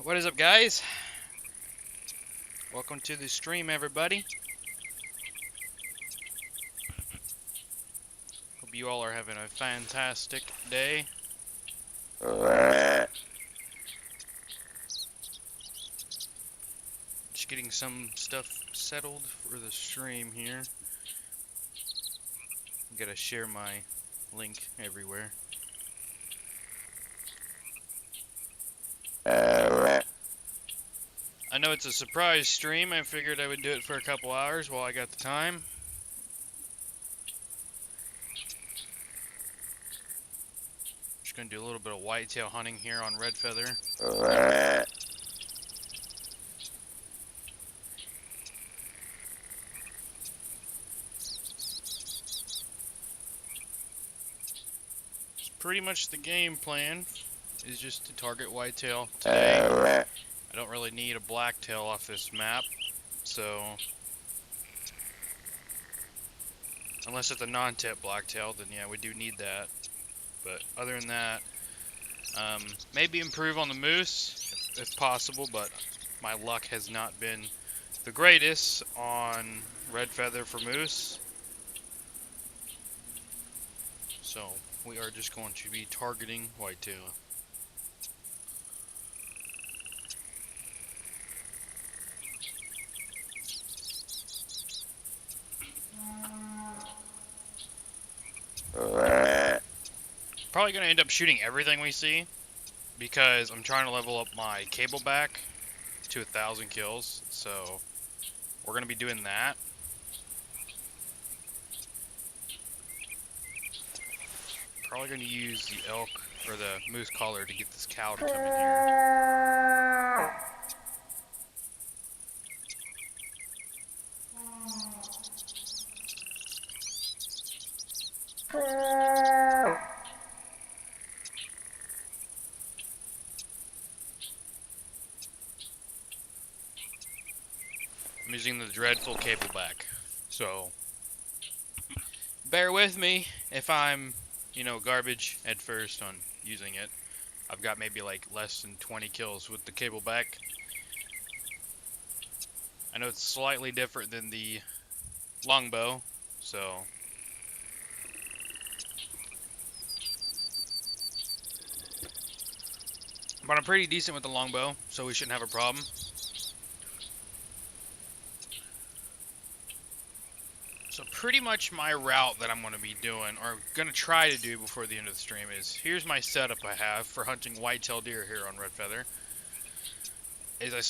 What is up, guys? Welcome to the stream, everybody. Hope you all are having a fantastic day. Just getting some stuff settled for the stream here. Gotta share my link everywhere. I know it's a surprise stream. I figured I would do it for a couple hours while I got the time. Just gonna do a little bit of whitetail hunting here on red feather. It's pretty much the game plan, is just to target whitetail today. I don't really need a blacktail off this map, so unless it's a non-tip blacktail, then yeah, we do need that. But other than that, maybe improve on the moose if possible, but my luck has not been the greatest on red feather for moose. So we are just going to be targeting whitetail. Probably going to end up shooting everything we see, because I'm trying to level up my cable back to 1,000 kills, so we're going to be doing that. Probably going to use the elk or the moose collar to get this cow to come in here. I'm using the dreadful cable back, so bear with me if I'm, you know, garbage at first on using it. I've got maybe like less than 20 kills with the cable back. I know it's slightly different than the longbow, so but I'm pretty decent with the longbow, so we shouldn't have a problem. So pretty much my route that I'm going to be doing, or going to try to do before the end of the stream, is here's my setup I have for hunting whitetail deer here on red feather.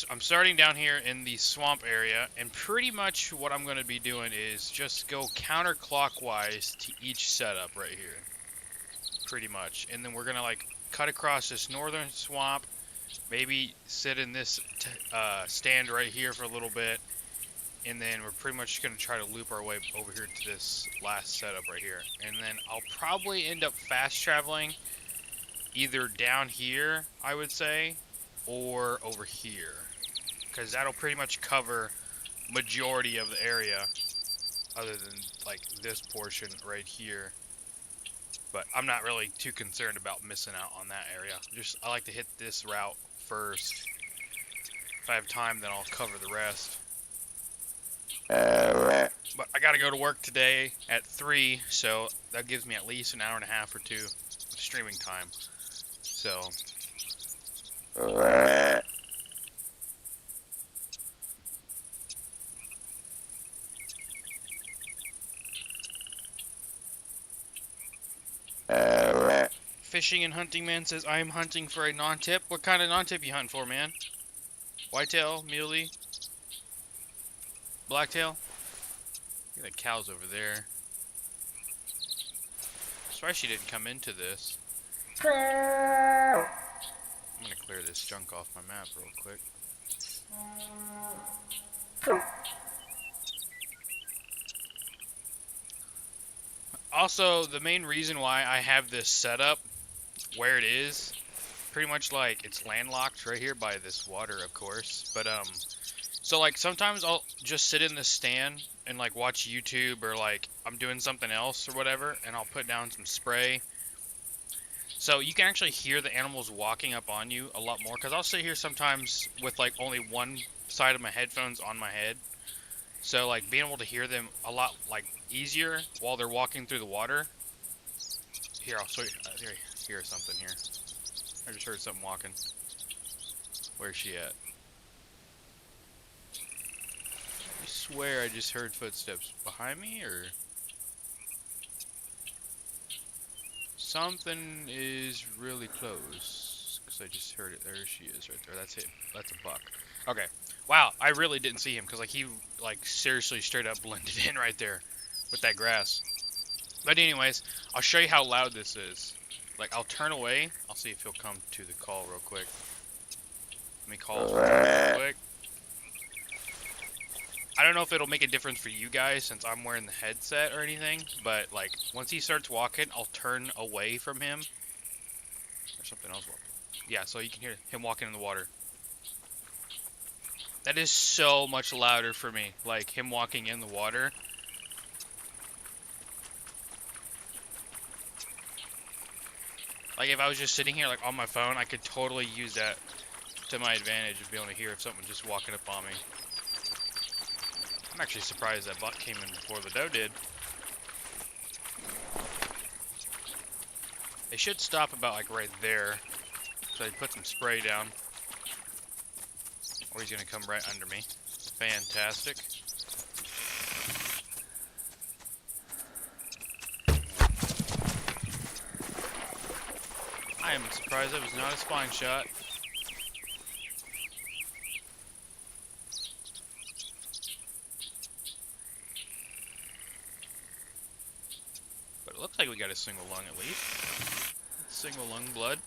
I'm starting down here in the swamp area, and pretty much what I'm going to be doing is just go counterclockwise to each setup right here. Pretty much. And then we're going to like cut across this northern swamp, maybe sit in this stand right here for a little bit, and then we're pretty much going to try to loop our way over here to this last setup right here. And then I'll probably end up fast traveling either down here, I would say, or over here, because that'll pretty much cover majority of the area other than like this portion right here. But I'm not really too concerned about missing out on that area. I like to hit this route first. If I have time, then I'll cover the rest. But I gotta go to work today at 3, so that gives me at least an hour and a half or 2 of streaming time. So Fishing and Hunting Man says, I am hunting for a non-tip. What kind of non-tip you hunting for, man? Whitetail, muley, blacktail? Look at the cows over there. Sorry she didn't come into this. I'm gonna clear this junk off my map real quick. Also, the main reason why I have this setup where it is, pretty much like it's landlocked right here by this water, of course, but so like sometimes I'll just sit in the stand and like watch YouTube, or like I'm doing something else or whatever, and I'll put down some spray. So you can actually hear the animals walking up on you a lot more. Because I'll sit here sometimes with like only one side of my headphones on my head. So like being able to hear them a lot like easier while they're walking through the water. Here, I'll show you. Hear something here. I just heard something walking. Where's she at? I swear I just heard footsteps behind me, or something is really close. Because I just heard it. There she is right there. That's it. That's a buck. Okay. Wow, I really didn't see him because like he like seriously straight up blended in right there with that grass. But anyways, I'll show you how loud this is. Like I'll turn away. I'll see if he'll come to the call real quick. Let me call real quick. I don't know if it'll make a difference for you guys since I'm wearing the headset or anything, but like once he starts walking, I'll turn away from him. There's something else walking. Yeah, so you can hear him walking in the water. That is so much louder for me, like him walking in the water. Like if I was just sitting here like on my phone, I could totally use that to my advantage of being able to hear if someone's just walking up on me. I'm actually surprised that buck came in before the doe did. They should stop about like right there. So I put some spray down. Or he's gonna come right under me. Fantastic. I am surprised that was not a spine shot. But it looks like we got a single lung at least. Single lung blood.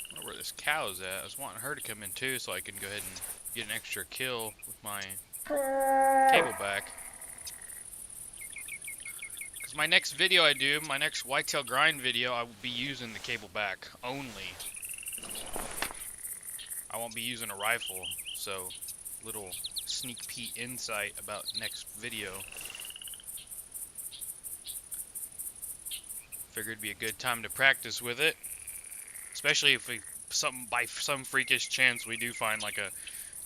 I wonder where this cow's at. I was wanting her to come in too so I can go ahead and get an extra kill with my cable back. Because my next video I do, my next whitetail grind video, I will be using the cable back only. I won't be using a rifle, so little sneak peek insight about next video. Figured it'd be a good time to practice with it, especially if we by some freakish chance we do find like a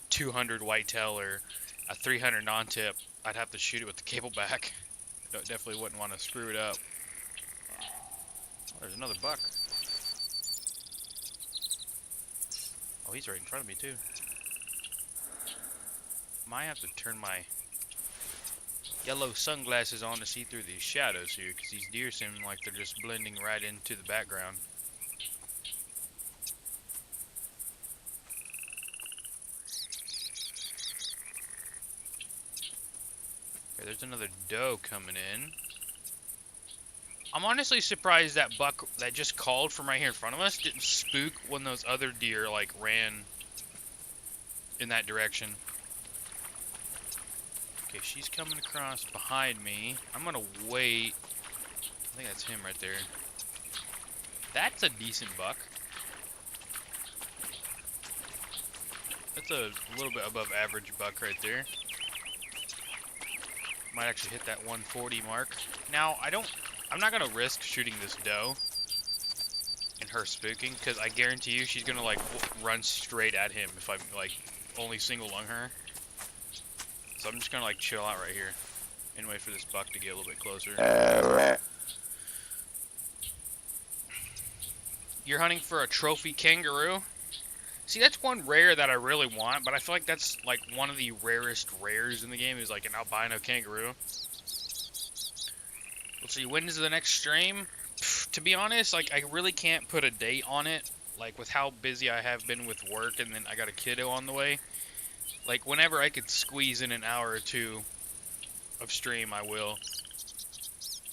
200 whitetail or a 300 non-tip. I'd have to shoot it with the cable back. Definitely wouldn't want to screw it up. Oh, there's another buck. Oh, he's right in front of me too. Might have to turn my yellow sunglasses on to see through these shadows here, because these deer seem like they're just blending right into the background. Okay, there's another doe coming in. I'm honestly surprised that buck that just called from right here in front of us didn't spook when those other deer like ran in that direction. Okay, she's coming across behind me. I'm gonna wait. I think that's him right there. That's a decent buck. That's a little bit above average buck right there. Might actually hit that 140 mark. Now, I'm not gonna risk shooting this doe and her spooking, because I guarantee you she's gonna like run straight at him if I'm like only single lung her. So I'm just gonna like chill out right here and wait for this buck to get a little bit closer. You're hunting for a trophy kangaroo? See, that's one rare that I really want, but I feel like that's like one of the rarest rares in the game is like an albino kangaroo. Let's see, when is the next stream? To be honest, like I really can't put a date on it, like with how busy I have been with work, and then I got a kiddo on the way. Like whenever I could squeeze in an hour or two of stream, I will.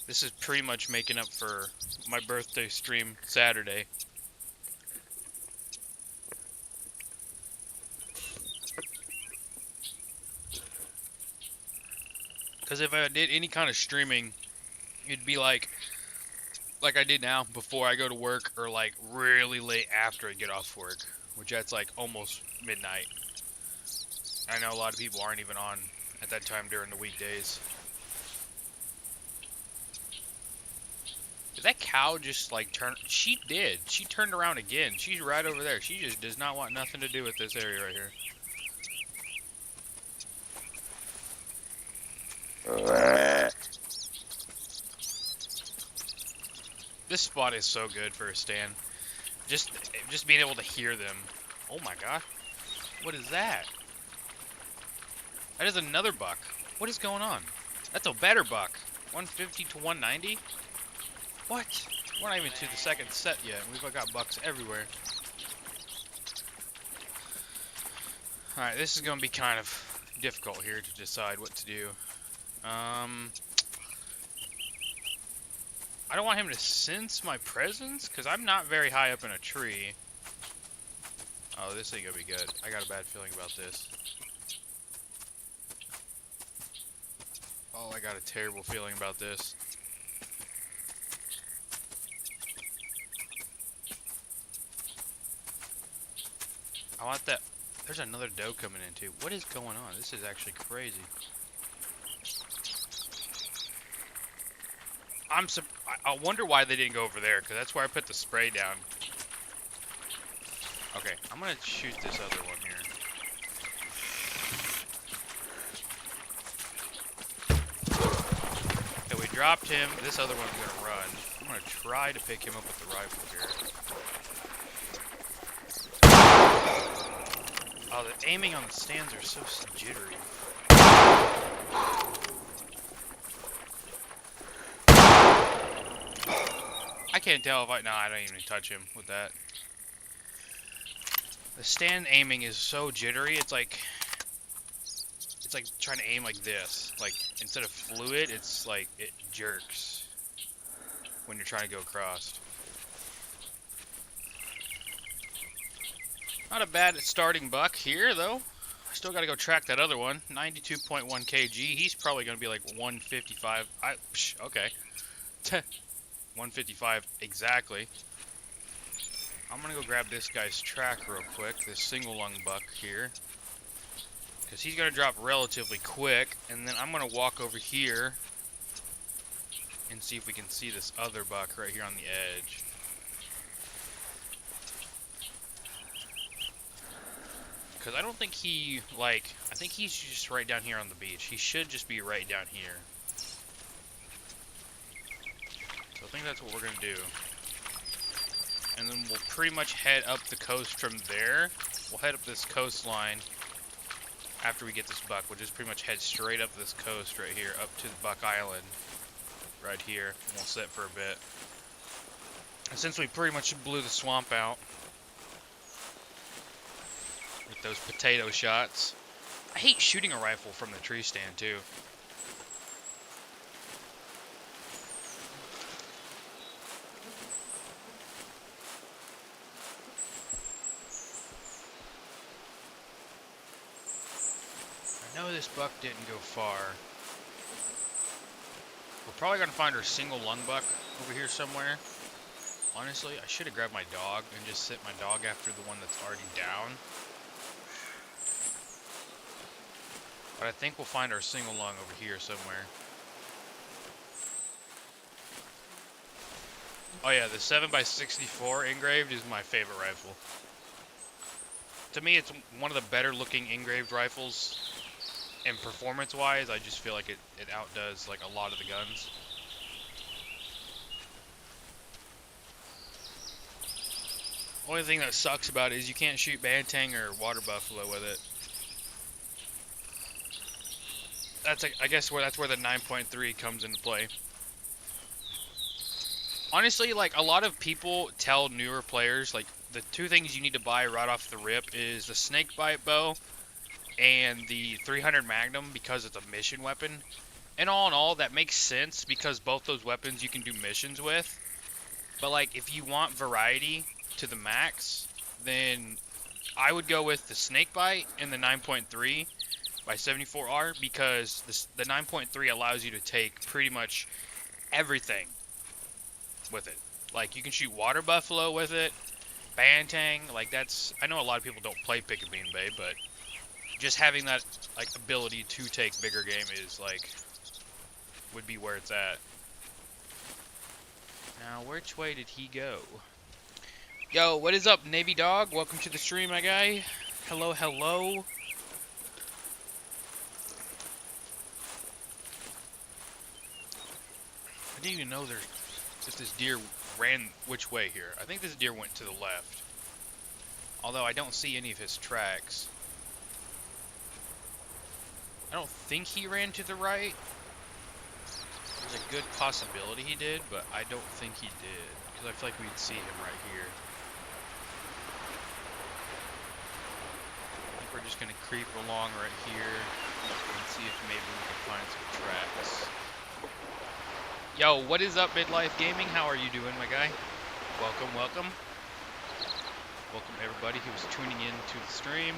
This is pretty much making up for my birthday stream Saturday. Because if I did any kind of streaming, it'd be like I did now before I go to work, or like really late after I get off work, which that's like almost midnight. I know a lot of people aren't even on at that time during the weekdays. Did that cow just like turn? She did. She turned around again. She's right over there. She just does not want nothing to do with this area right here. This spot is so good for a stand. Just being able to hear them. Oh my god. What is that? That is another buck. What is going on? That's a better buck. 150 to 190? What? We're not even to the second set yet. We've got bucks everywhere. Alright, this is going to be kind of difficult here to decide what to do. I don't want him to sense my presence, because I'm not very high up in a tree. Oh, this ain't going to be good. I got a bad feeling about this. Oh, I got a terrible feeling about this. I want that. There's another doe coming in too. What is going on? This is actually crazy. I wonder why they didn't go over there, because that's where I put the spray down. Okay, I'm gonna shoot this other one here. Okay, we dropped him. This other one's gonna run. I'm gonna try to pick him up with the rifle here. Oh, the aiming on the stands are so jittery. I can't tell if I don't even touch him with that. The stand aiming is so jittery. It's like trying to aim like this. Like instead of fluid, it's like it jerks when you're trying to go across. Not a bad starting buck here though. I still got to go track that other one. 92.1 kg. He's probably going to be like 155. Okay. 155 exactly. I'm gonna go grab this guy's track real quick, this single lung buck here, because he's gonna drop relatively quick, and then I'm gonna walk over here and see if we can see this other buck right here on the edge. Because I don't think he, I think he's just right down here on the beach. He should just be right down here. So I think that's what we're going to do. And then we'll pretty much head up the coast from there. We'll head up this coastline after we get this buck. We'll just pretty much head straight up this coast right here, up to the Buck Island. Right here. And we'll sit for a bit. And since we pretty much blew the swamp out with those potato shots. I hate shooting a rifle from the tree stand too. I know this buck didn't go far. We're probably going to find our single lung buck over here somewhere. Honestly, I should have grabbed my dog and just sit my dog after the one that's already down. But I think we'll find our single lung over here somewhere. Oh yeah, the 7x64 engraved is my favorite rifle. To me, it's one of the better looking engraved rifles. And performance-wise, I just feel like it outdoes like a lot of the guns. Only thing that sucks about it is you can't shoot bantang or water buffalo with it. I guess that's where the 9.3 comes into play. Honestly, like a lot of people tell newer players, like the two things you need to buy right off the rip is the snakebite bow and the 300 Magnum because it's a mission weapon. And all in all, that makes sense because both those weapons you can do missions with. But like if you want variety to the max, then I would go with the snakebite and the 9.3 by 74R because the 9.3 allows you to take pretty much everything with it. Like you can shoot water buffalo with it, bantang, like that's, I know a lot of people don't play Pick-a-Bean Bay, but just having that like ability to take bigger game is like would be where it's at. Now, which way did he go? Yo, what is up, Navy Dog? Welcome to the stream, my guy. Hello, hello. I didn't even know if this deer ran which way here. I think this deer went to the left. Although I don't see any of his tracks. I don't think he ran to the right. There's a good possibility he did, but I don't think he did. Because I feel like we'd see him right here. I think we're just going to creep along right here and see if maybe we can find some tracks. Yo, what is up, Midlife Gaming? How are you doing, my guy? Welcome, welcome. Welcome everybody who's tuning in to the stream.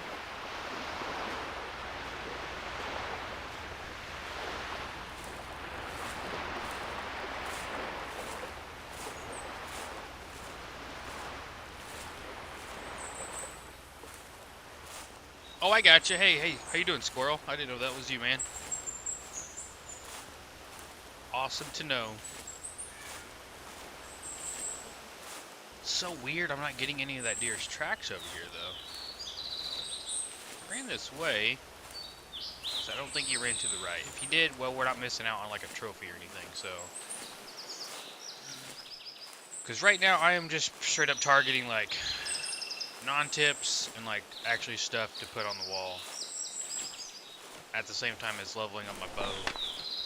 Oh, I got you. Hey, how you doing, Squirrel? I didn't know that was you, man. Awesome to know. It's so weird I'm not getting any of that deer's tracks over here, though. Ran this way, so I don't think he ran to the right. If he did, well, we're not missing out on like a trophy or anything, so. Because right now I am just straight up targeting like non-tips and like actually stuff to put on the wall at the same time as leveling up my bow.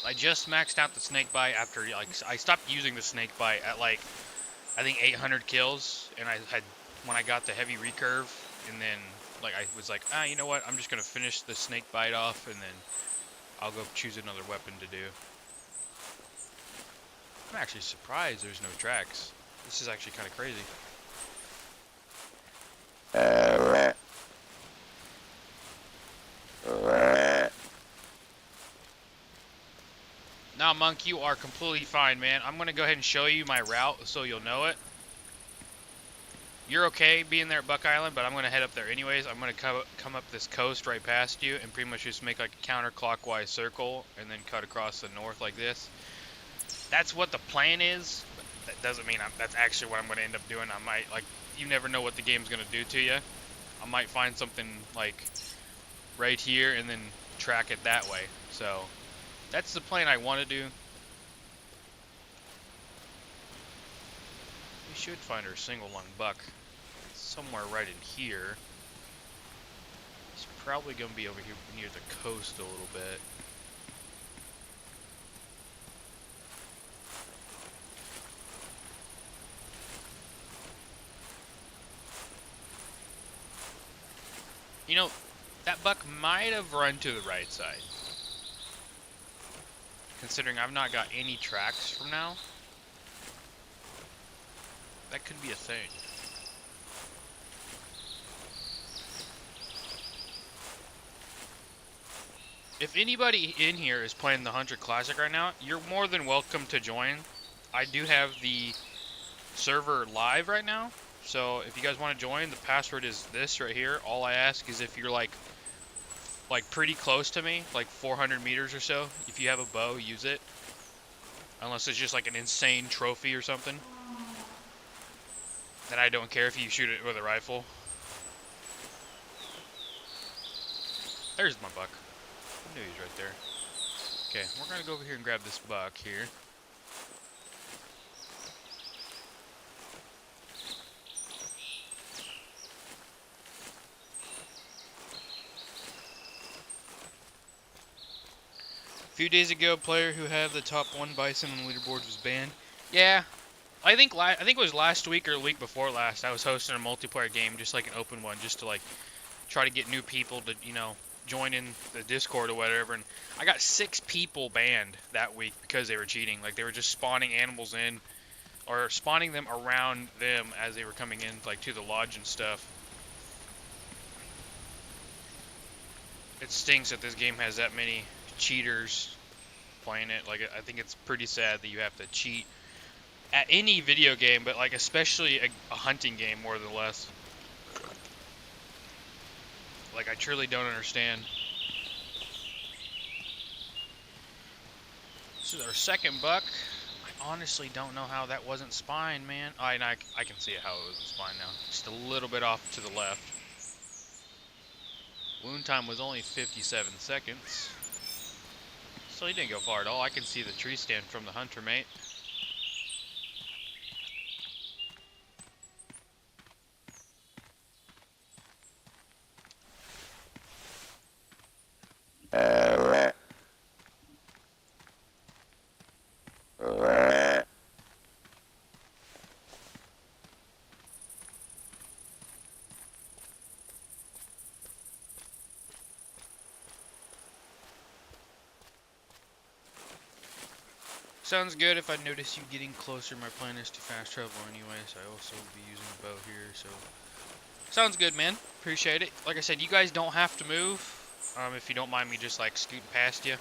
I just maxed out the snake bite after like I stopped using the snake bite at like I think 800 kills, and I had when I got the heavy recurve, and then like I was like, you know what, I'm just gonna finish the snake bite off and then I'll go choose another weapon to do. I'm actually surprised there's no tracks. This is actually kind of crazy. Nah, Monk, you are completely fine, man. I'm going to go ahead and show you my route so you'll know it. You're okay being there at Buck Island, but I'm going to head up there anyways. I'm going to come up this coast right past you and pretty much just make like a counterclockwise circle and then cut across the north like this. That's what the plan is, but that doesn't mean that's actually what I'm going to end up doing. I might, like, you never know what the game's going to do to you. I might find something like right here and then track it that way. So that's the plan I want to do. We should find our single lung buck somewhere right in here. He's probably going to be over here near the coast a little bit. You know, that buck might have run to the right side. Considering I've not got any tracks from now. That could be a thing. If anybody in here is playing the Hunter Classic right now, you're more than welcome to join. I do have the server live right now. So if you guys want to join, the password is this right here. All I ask is if you're like pretty close to me, like 400 meters or so. If you have a bow, use it. Unless it's just like an insane trophy or something. Then I don't care if you shoot it with a rifle. There's my buck. I knew he was right there. Okay, we're gonna go over here and grab this buck here. A few days ago, a player who had the top 1 bison on the leaderboard was banned. Yeah, I think it was last week or the week before last. I was hosting a multiplayer game, just like an open one, just to like try to get new people to, you know, join in the Discord or whatever. And I got 6 people banned that week because they were cheating. Like they were just spawning animals in, or spawning them around them as they were coming in, like to the lodge and stuff. It stinks that this game has that many cheaters playing it. Like, I think it's pretty sad that you have to cheat at any video game, but like especially a hunting game more than less. Like, I truly don't understand. This is our second buck. I honestly don't know how that wasn't spine, man. I can see how it wasn't spine now. Just a little bit off to the left. Wound time was only 57 seconds. So he didn't go far at all. I can see the tree stand from the hunter, mate. Sounds good. If I notice you getting closer, my plan is to fast travel anyways. I also will be using a bow here, so... Sounds good, man. Appreciate it. Like I said, you guys don't have to move. If you don't mind me just, like, scooting past you.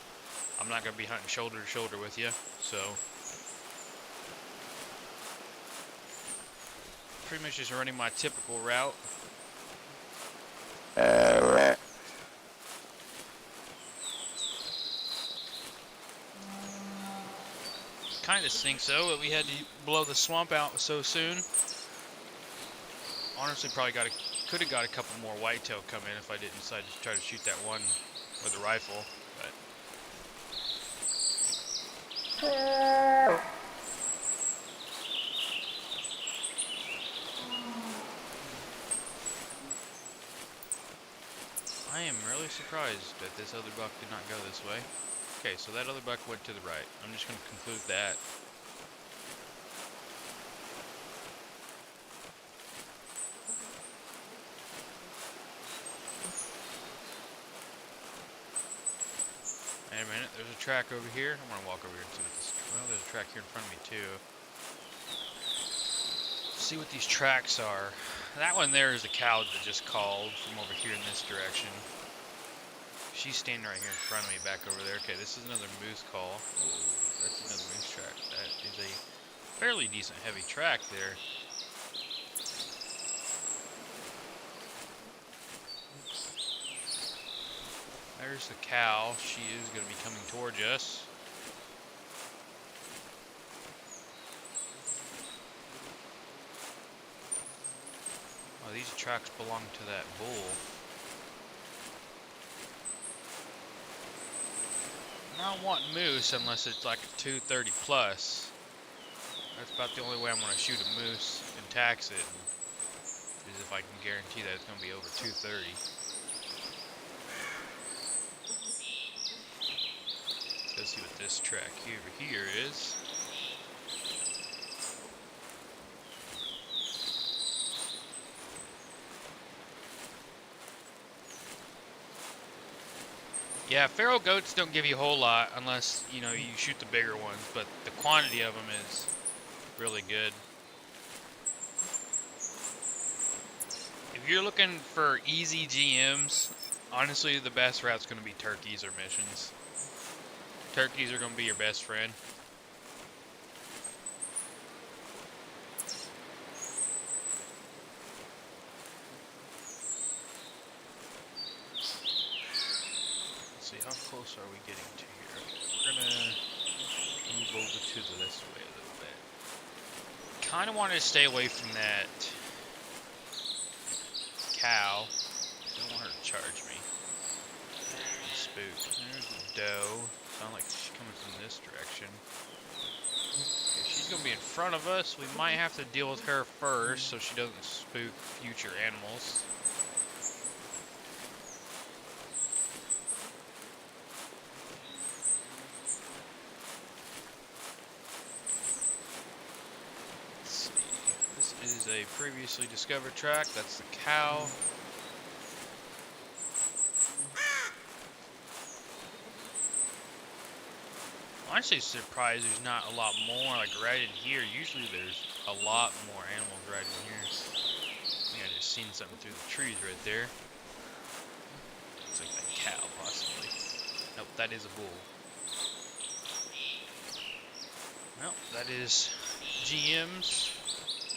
I'm not going to be hunting shoulder to shoulder with you, so... Pretty much just running my typical route. Kind of stinks though that we had to blow the swamp out so soon. Honestly, probably could have got a couple more whitetail come in if I didn't decide to try to shoot that one with a rifle. But I am really surprised that this other buck did not go this way. Okay, so that other buck went to the right. I'm just going to conclude that. Wait a minute, there's a track over here. I'm going to walk over here and see what this... Well, there's a track here in front of me, too. See what these tracks are. That one there is a cow that just called from over here in this direction. She's standing right here in front of me, back over there. Okay, this is another moose call. Ooh, that's another moose track. That is a fairly decent heavy track there. There's the cow. She is going to be coming towards us. Oh, these tracks belong to that bull. I don't want moose unless it's like a 230 plus. That's about the only way I'm going to shoot a moose and tax it, is if I can guarantee that it's going to be over 230. Let's see what this track over here is. Yeah, feral goats don't give you a whole lot unless, you know, you shoot the bigger ones, but the quantity of them is really good. If you're looking for easy GMs, honestly, the best route's going to be turkeys or missions. Turkeys are going to be your best friend. How close are we getting to here? Okay, we're gonna move over to this way a little bit. Kind of wanted to stay away from that cow. Don't want her to charge me. I'm spooked. There's the doe. Sounds like she's coming from this direction. Okay, she's gonna be in front of us. We might have to deal with her first so she doesn't spook future animals. Is a previously discovered track. That's the cow. I'm honestly surprised there's not a lot more like right in here. Usually there's a lot more animals right in here. I think I just seen something through the trees right there. Looks like a cow possibly. Nope, that is a bull. Well, that is GM's.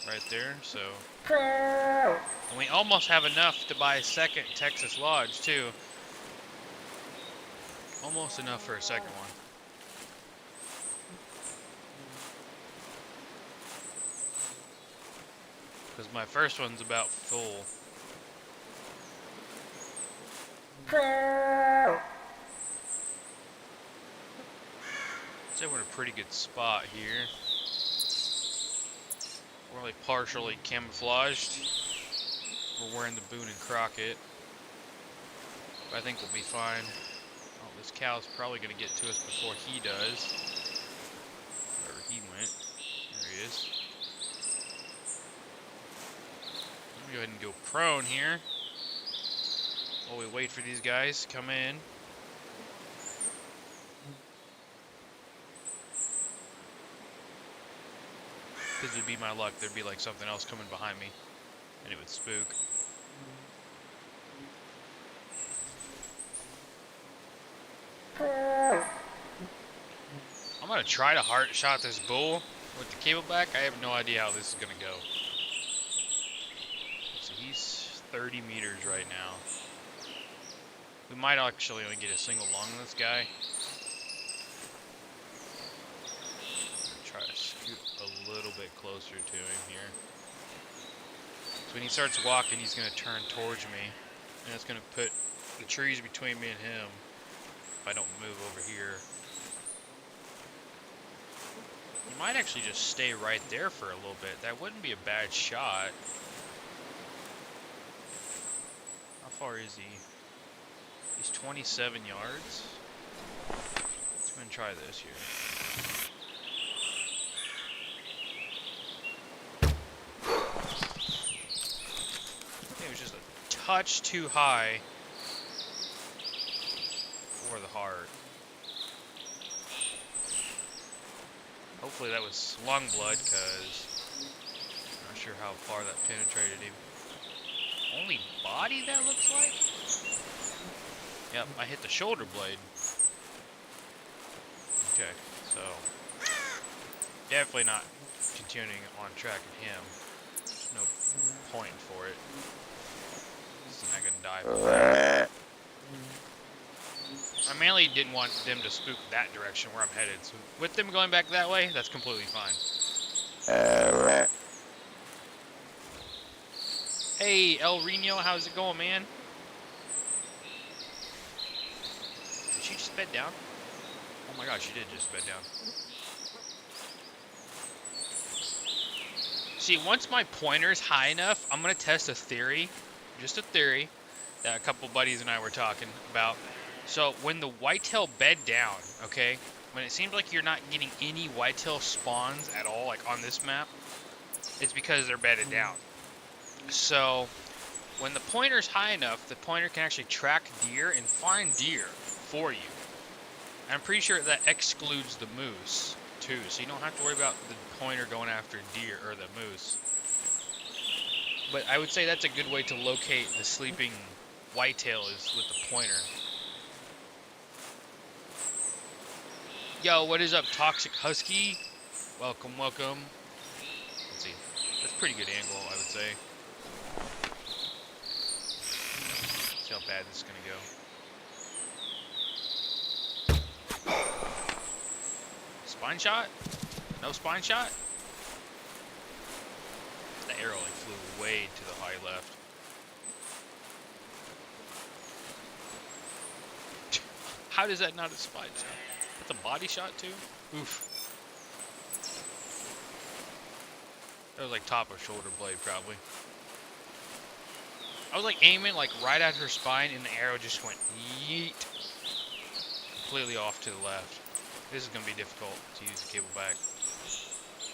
right there, so. And we almost have enough to buy a second Texas Lodge, too. Almost enough for a second one. Because my first one's about full. So we're in a pretty good spot here. We're only partially camouflaged. We're wearing the Boone and Crockett. But I think we'll be fine. Oh, this cow's probably going to get to us before he does. Wherever he went. There he is. Let me go ahead and go prone here. While we wait for these guys to come in. Because it'd be my luck, there'd be like something else coming behind me. And it would spook. I'm going to try to heart shot this bull with the cable back. I have no idea how this is going to go. So he's 30 meters right now. We might actually only get a single lung on this guy. Try to scoot a little bit closer to him here. So when he starts walking, he's going to turn towards me. And it's going to put the trees between me and him if I don't move over here. He might actually just stay right there for a little bit. That wouldn't be a bad shot. How far is he? He's 27 yards. Let's go and try this here. It was just a touch too high for the heart. Hopefully that was lung blood, because I'm not sure how far that penetrated him. Only body, that looks like? Yep, I hit the shoulder blade. Okay, so definitely not continuing on tracking him. There's no point for it. He's not gonna die for it. I mainly didn't want them to spook that direction where I'm headed, so with them going back that way, that's completely fine. Hey, El Reno, how's it going, man? Did she just bed down? Oh my god, she did just bed down. See, once my pointer's high enough, I'm gonna test a theory, just a theory, that a couple buddies and I were talking about. So, when the whitetail bed down, okay, when it seems like you're not getting any whitetail spawns at all, like on this map, it's because they're bedded down. So, when the pointer's high enough, the pointer can actually track deer and find deer for you. And I'm pretty sure that excludes the moose, too, so you don't have to worry about the pointer going after deer, or the moose. But I would say that's a good way to locate the sleeping whitetail, is with the pointer. Yo, what is up, Toxic Husky? Welcome, welcome. Let's see. That's a pretty good angle, I would say. See how bad this is gonna go. Spine shot? No spine shot? The arrow like flew way to the high left. How does that not a spine shot? That's a body shot too? Oof. That was like top of shoulder blade probably. I was like aiming like right at her spine and the arrow just went yeet. Completely off to the left. This is going to be difficult to use the cable back.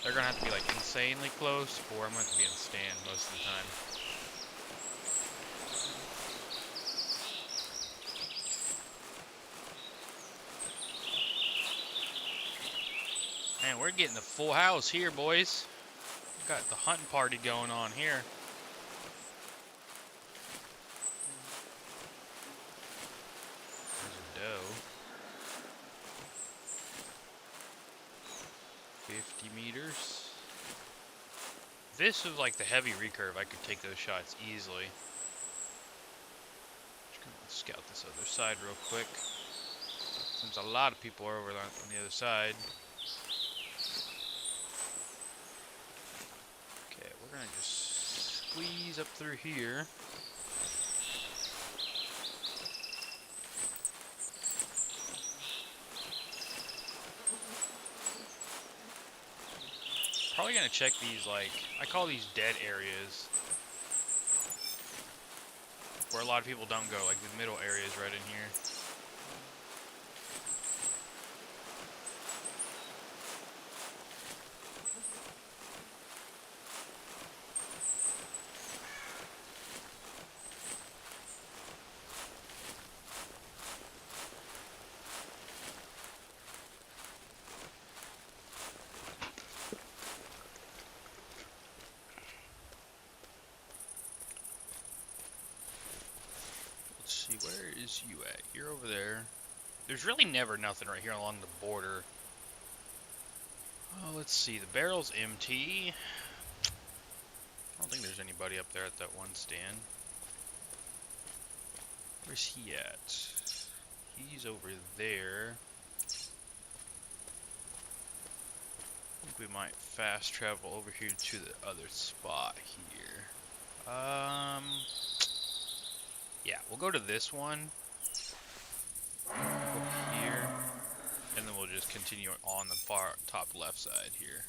They're going to have to be like insanely close, or I'm going to have to be in stand most of the time. Man, we're getting the full house here, boys. We've got the hunting party going on here. There's a doe. 50 meters. This was like the heavy recurve. I could take those shots easily. Just gonna scout this other side real quick, since a lot of people are over on the other side. Okay, we're gonna just squeeze up through here. Probably gonna check these, like, I call these dead areas, where a lot of people don't go, like the middle areas right in here. Let's see, where is you at? You're over there. There's really never nothing right here along the border. Oh, let's see, the barrel's empty. I don't think there's anybody up there at that one stand. Where's he at? He's over there. I think we might fast travel over here to the other spot here. Yeah, we'll go to this one. Go here. And then we'll just continue on the far top left side here.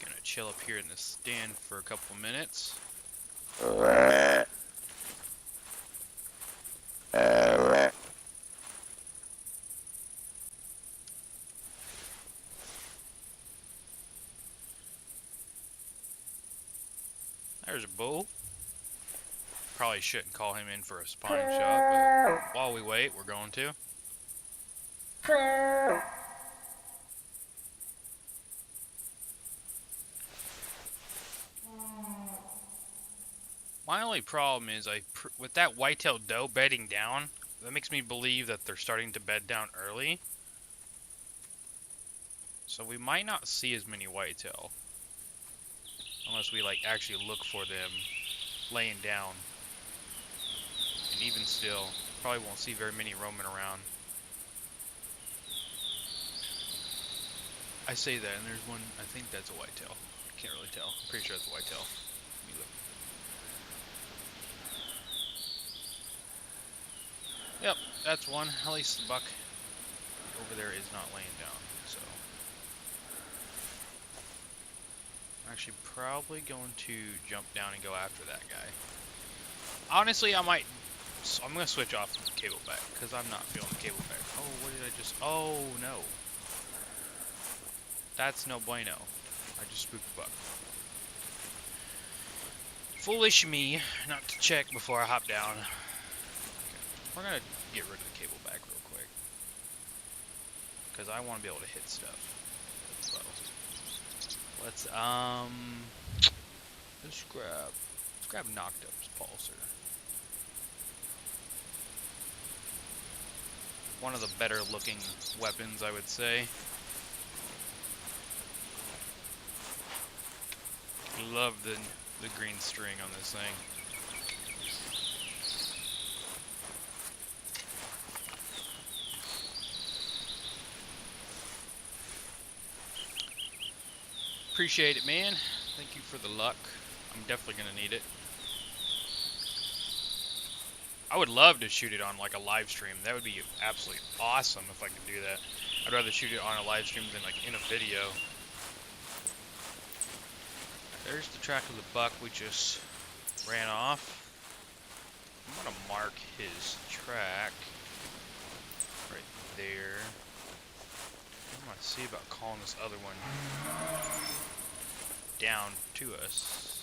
Gonna chill up here in the stand for a couple minutes. There's a bull. Probably shouldn't call him in for a spawning shot, but while we wait, we're going to. My only problem is, with that white-tailed doe bedding down, that makes me believe that they're starting to bed down early. So we might not see as many whitetail. Unless we, like, actually look for them laying down. And even still, probably won't see very many roaming around. I say that, and there's one, I think that's a whitetail. I can't really tell. I'm pretty sure it's a whitetail. Let me look. Yep, that's one. At least the buck over there is not laying down, so. I'm actually probably going to jump down and go after that guy. Honestly, I'm gonna switch off the cable back, because I'm not feeling the cable back. Oh, what did I just, oh no. That's no bueno. I just spooked the buck. Foolish me not to check before I hop down. Okay. We're gonna get rid of the cable back real quick, because I want to be able to hit stuff. So, let's grab Knocked Up's Pulsar. One of the better looking weapons, I would say. Love the green string on this thing. Appreciate it, man. Thank you for the luck. I'm definitely gonna need it. I would love to shoot it on like a live stream. That would be absolutely awesome if I could do that. I'd rather shoot it on a live stream than like in a video. There's the track of the buck we just ran off. I'm gonna mark his track right there. I'm gonna see about calling this other one down to us.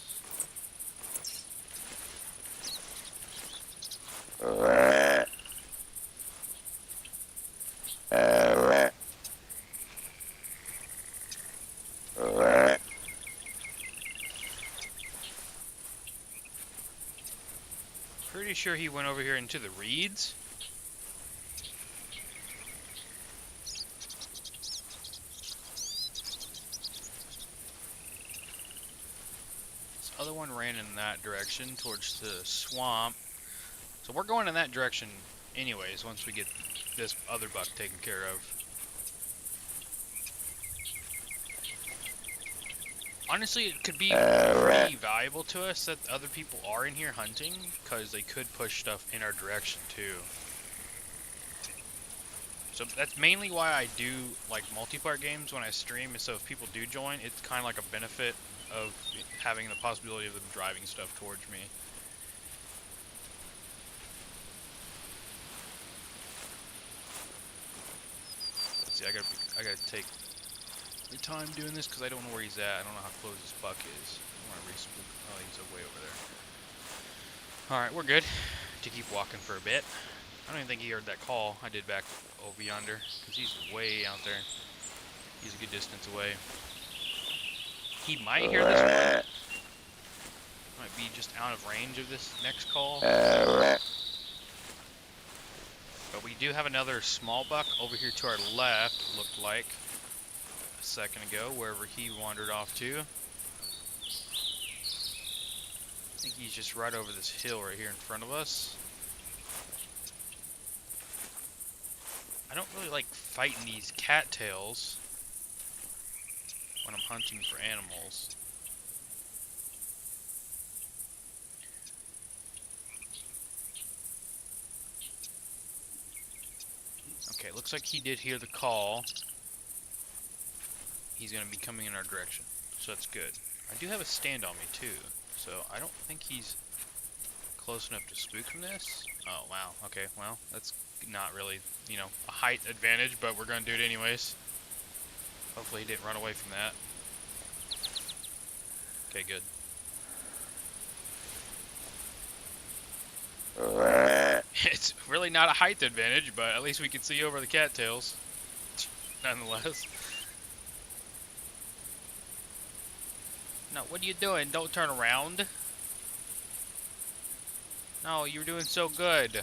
Pretty sure he went over here into the reeds. ran in that direction towards the swamp. So we're going in that direction anyways once we get this other buck taken care of. Honestly, it could be pretty valuable to us that other people are in here hunting, because they could push stuff in our direction too. So that's mainly why I do like multiplayer games when I stream, so if people do join, it's kind of like a benefit of having the possibility of them driving stuff towards me. Let's see, I gotta take the time doing this because I don't know where he's at. I don't know how close this buck is. I want to re-spook. Oh, he's way over there. Alright, we're good to keep walking for a bit. I don't even think he heard that call I did back over yonder, because he's way out there. He's a good distance away. He might hear this one. Might be just out of range of this next call. But we do have another small buck over here to our left, it looked like a second ago, wherever he wandered off to. I think he's just right over this hill right here in front of us. I don't really like fighting these cattails when I'm hunting for animals. Okay, looks like he did hear the call. He's going to be coming in our direction, so that's good. I do have a stand on me too, so I don't think he's close enough to spook from this. Oh, wow. Okay, well, that's not really, you know, a height advantage, but we're going to do it anyways. Hopefully he didn't run away from that. Okay, good. It's really not a height advantage, but at least we can see over the cattails, nonetheless. No, what are you doing? Don't turn around. No, you were doing so good.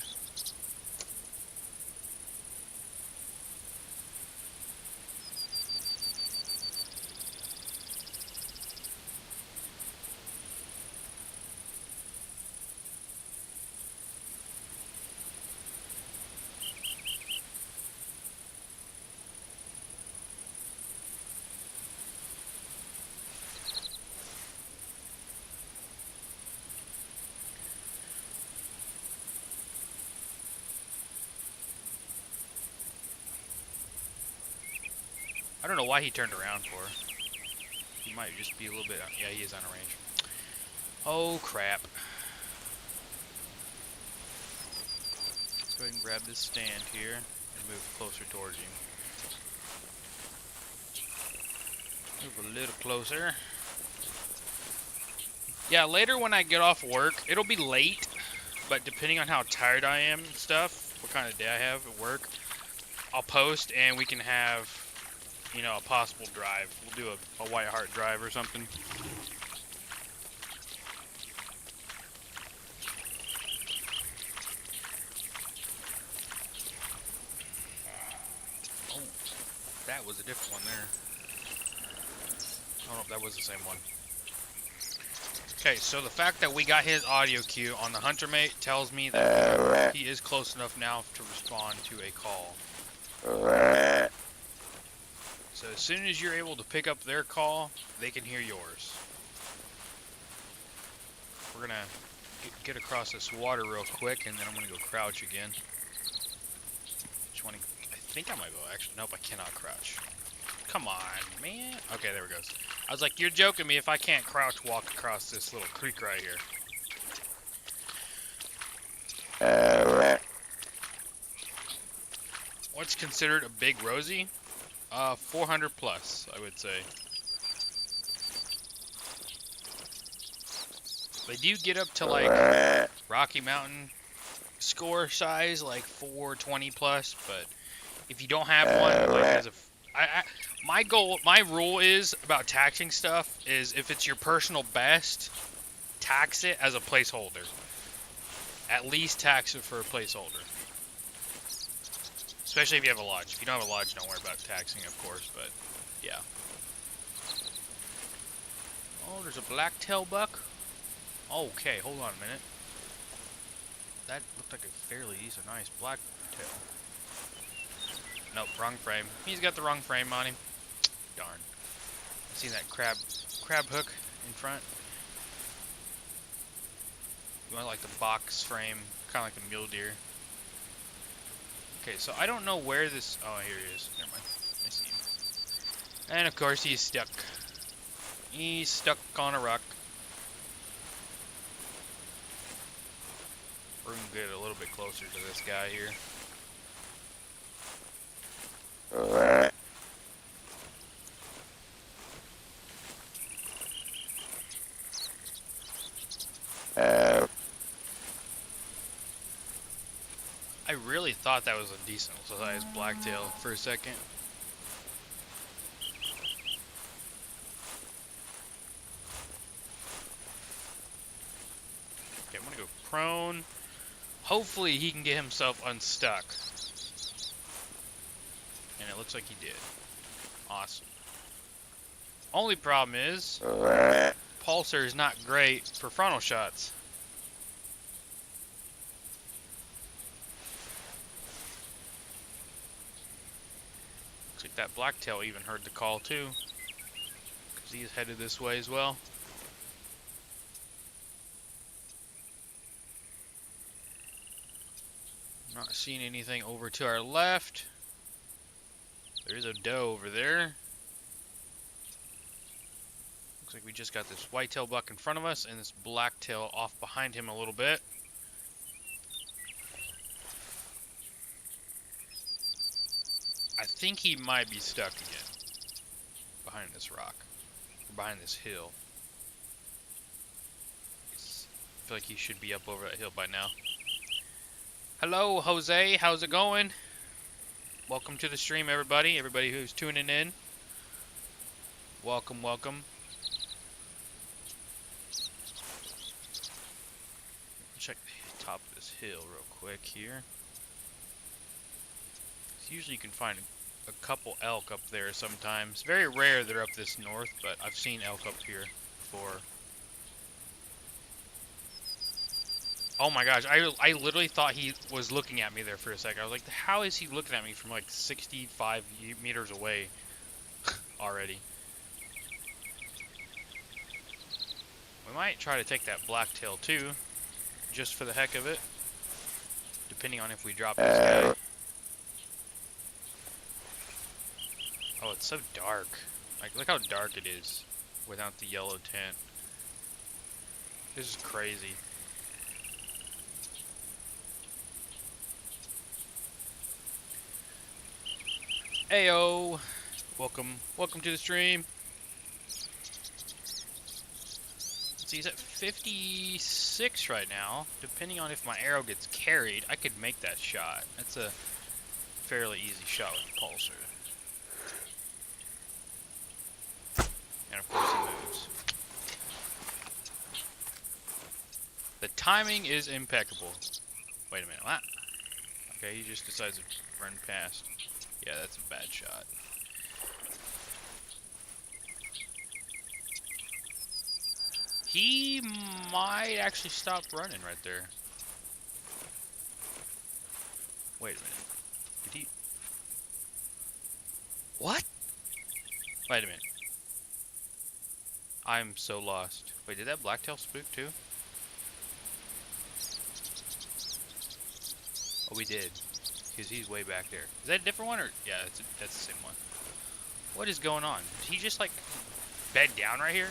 I don't know why he turned around for. He might just be a little bit... Yeah, he is on a range. Oh, crap. Let's go ahead and grab this stand here and move closer towards him. Move a little closer. Yeah, later when I get off work, it'll be late, but depending on how tired I am and stuff, what kind of day I have at work, I'll post and we can have, you know, a possible drive. We'll do a White Heart drive or something. Oh, that was a different one there. I don't know if that was the same one. Okay, so the fact that we got his audio cue on the hunter mate tells me that he is close enough now to respond to a call. So as soon as you're able to pick up their call, they can hear yours. We're gonna get across this water real quick, and then I'm gonna go crouch again. I think I might go, actually, nope, I cannot crouch. Come on, man. Okay, there we go. I was like, you're joking me if I can't crouch walk across this little creek right here. What's considered a big rosy? 400 plus, I would say. They do get up to like Rocky Mountain score size, like 420 plus, but if you don't have one, like as a my rule is about taxing stuff is if it's your personal best, tax it as a placeholder. At least tax it for a placeholder. Especially if you have a lodge. If you don't have a lodge, don't worry about taxing, of course, but yeah. Oh, there's a black-tail buck. Okay, hold on a minute. That looked like a fairly decent, nice blacktail. Nope, wrong frame. He's got the wrong frame on him. Darn. I seen that crab hook in front. You want like the box frame, kind of like a mule deer. Okay, so I don't know where this. Oh, here he is. Never mind. I see him. And of course he's stuck. He's stuck on a rock. We're gonna get a little bit closer to this guy here. I really thought that was a decent sized blacktail for a second. Okay, I'm gonna go prone. Hopefully he can get himself unstuck. And it looks like he did. Awesome. Only problem is, pulsar is not great for frontal shots. Looks like that blacktail even heard the call too, because he's headed this way as well. Not seeing anything over to our left. There's a doe over there. Looks like we just got this whitetail buck in front of us and this blacktail off behind him a little bit. I think he might be stuck again behind this rock, or behind this hill. I feel like he should be up over that hill by now. Hello, Jose. How's it going? Welcome to the stream, everybody. Everybody who's tuning in. Welcome, welcome. Check the top of this hill real quick here. Usually you can find a couple elk up there sometimes. Very rare they're up this north, but I've seen elk up here before. Oh my gosh, I literally thought he was looking at me there for a second. I was like, how is he looking at me from like 65 meters away already? We might try to take that blacktail too, just for the heck of it, depending on if we drop this guy. Oh, it's so dark. Like, look how dark it is without the yellow tint. This is crazy. Heyo! Welcome to the stream. Let's see, he's at 56 right now. Depending on if my arrow gets carried, I could make that shot. That's a fairly easy shot with the pulsar. And of course he moves. The timing is impeccable. Wait a minute, what? Okay, he just decides to run past. Yeah, that's a bad shot. He might actually stop running right there. Wait a minute. Did he? What? Wait a minute. I'm so lost. Wait, did that blacktail spook too? Oh, we did. Because he's way back there. Is that a different one? Or yeah, that's the same one. What is going on? Did he just like bed down right here?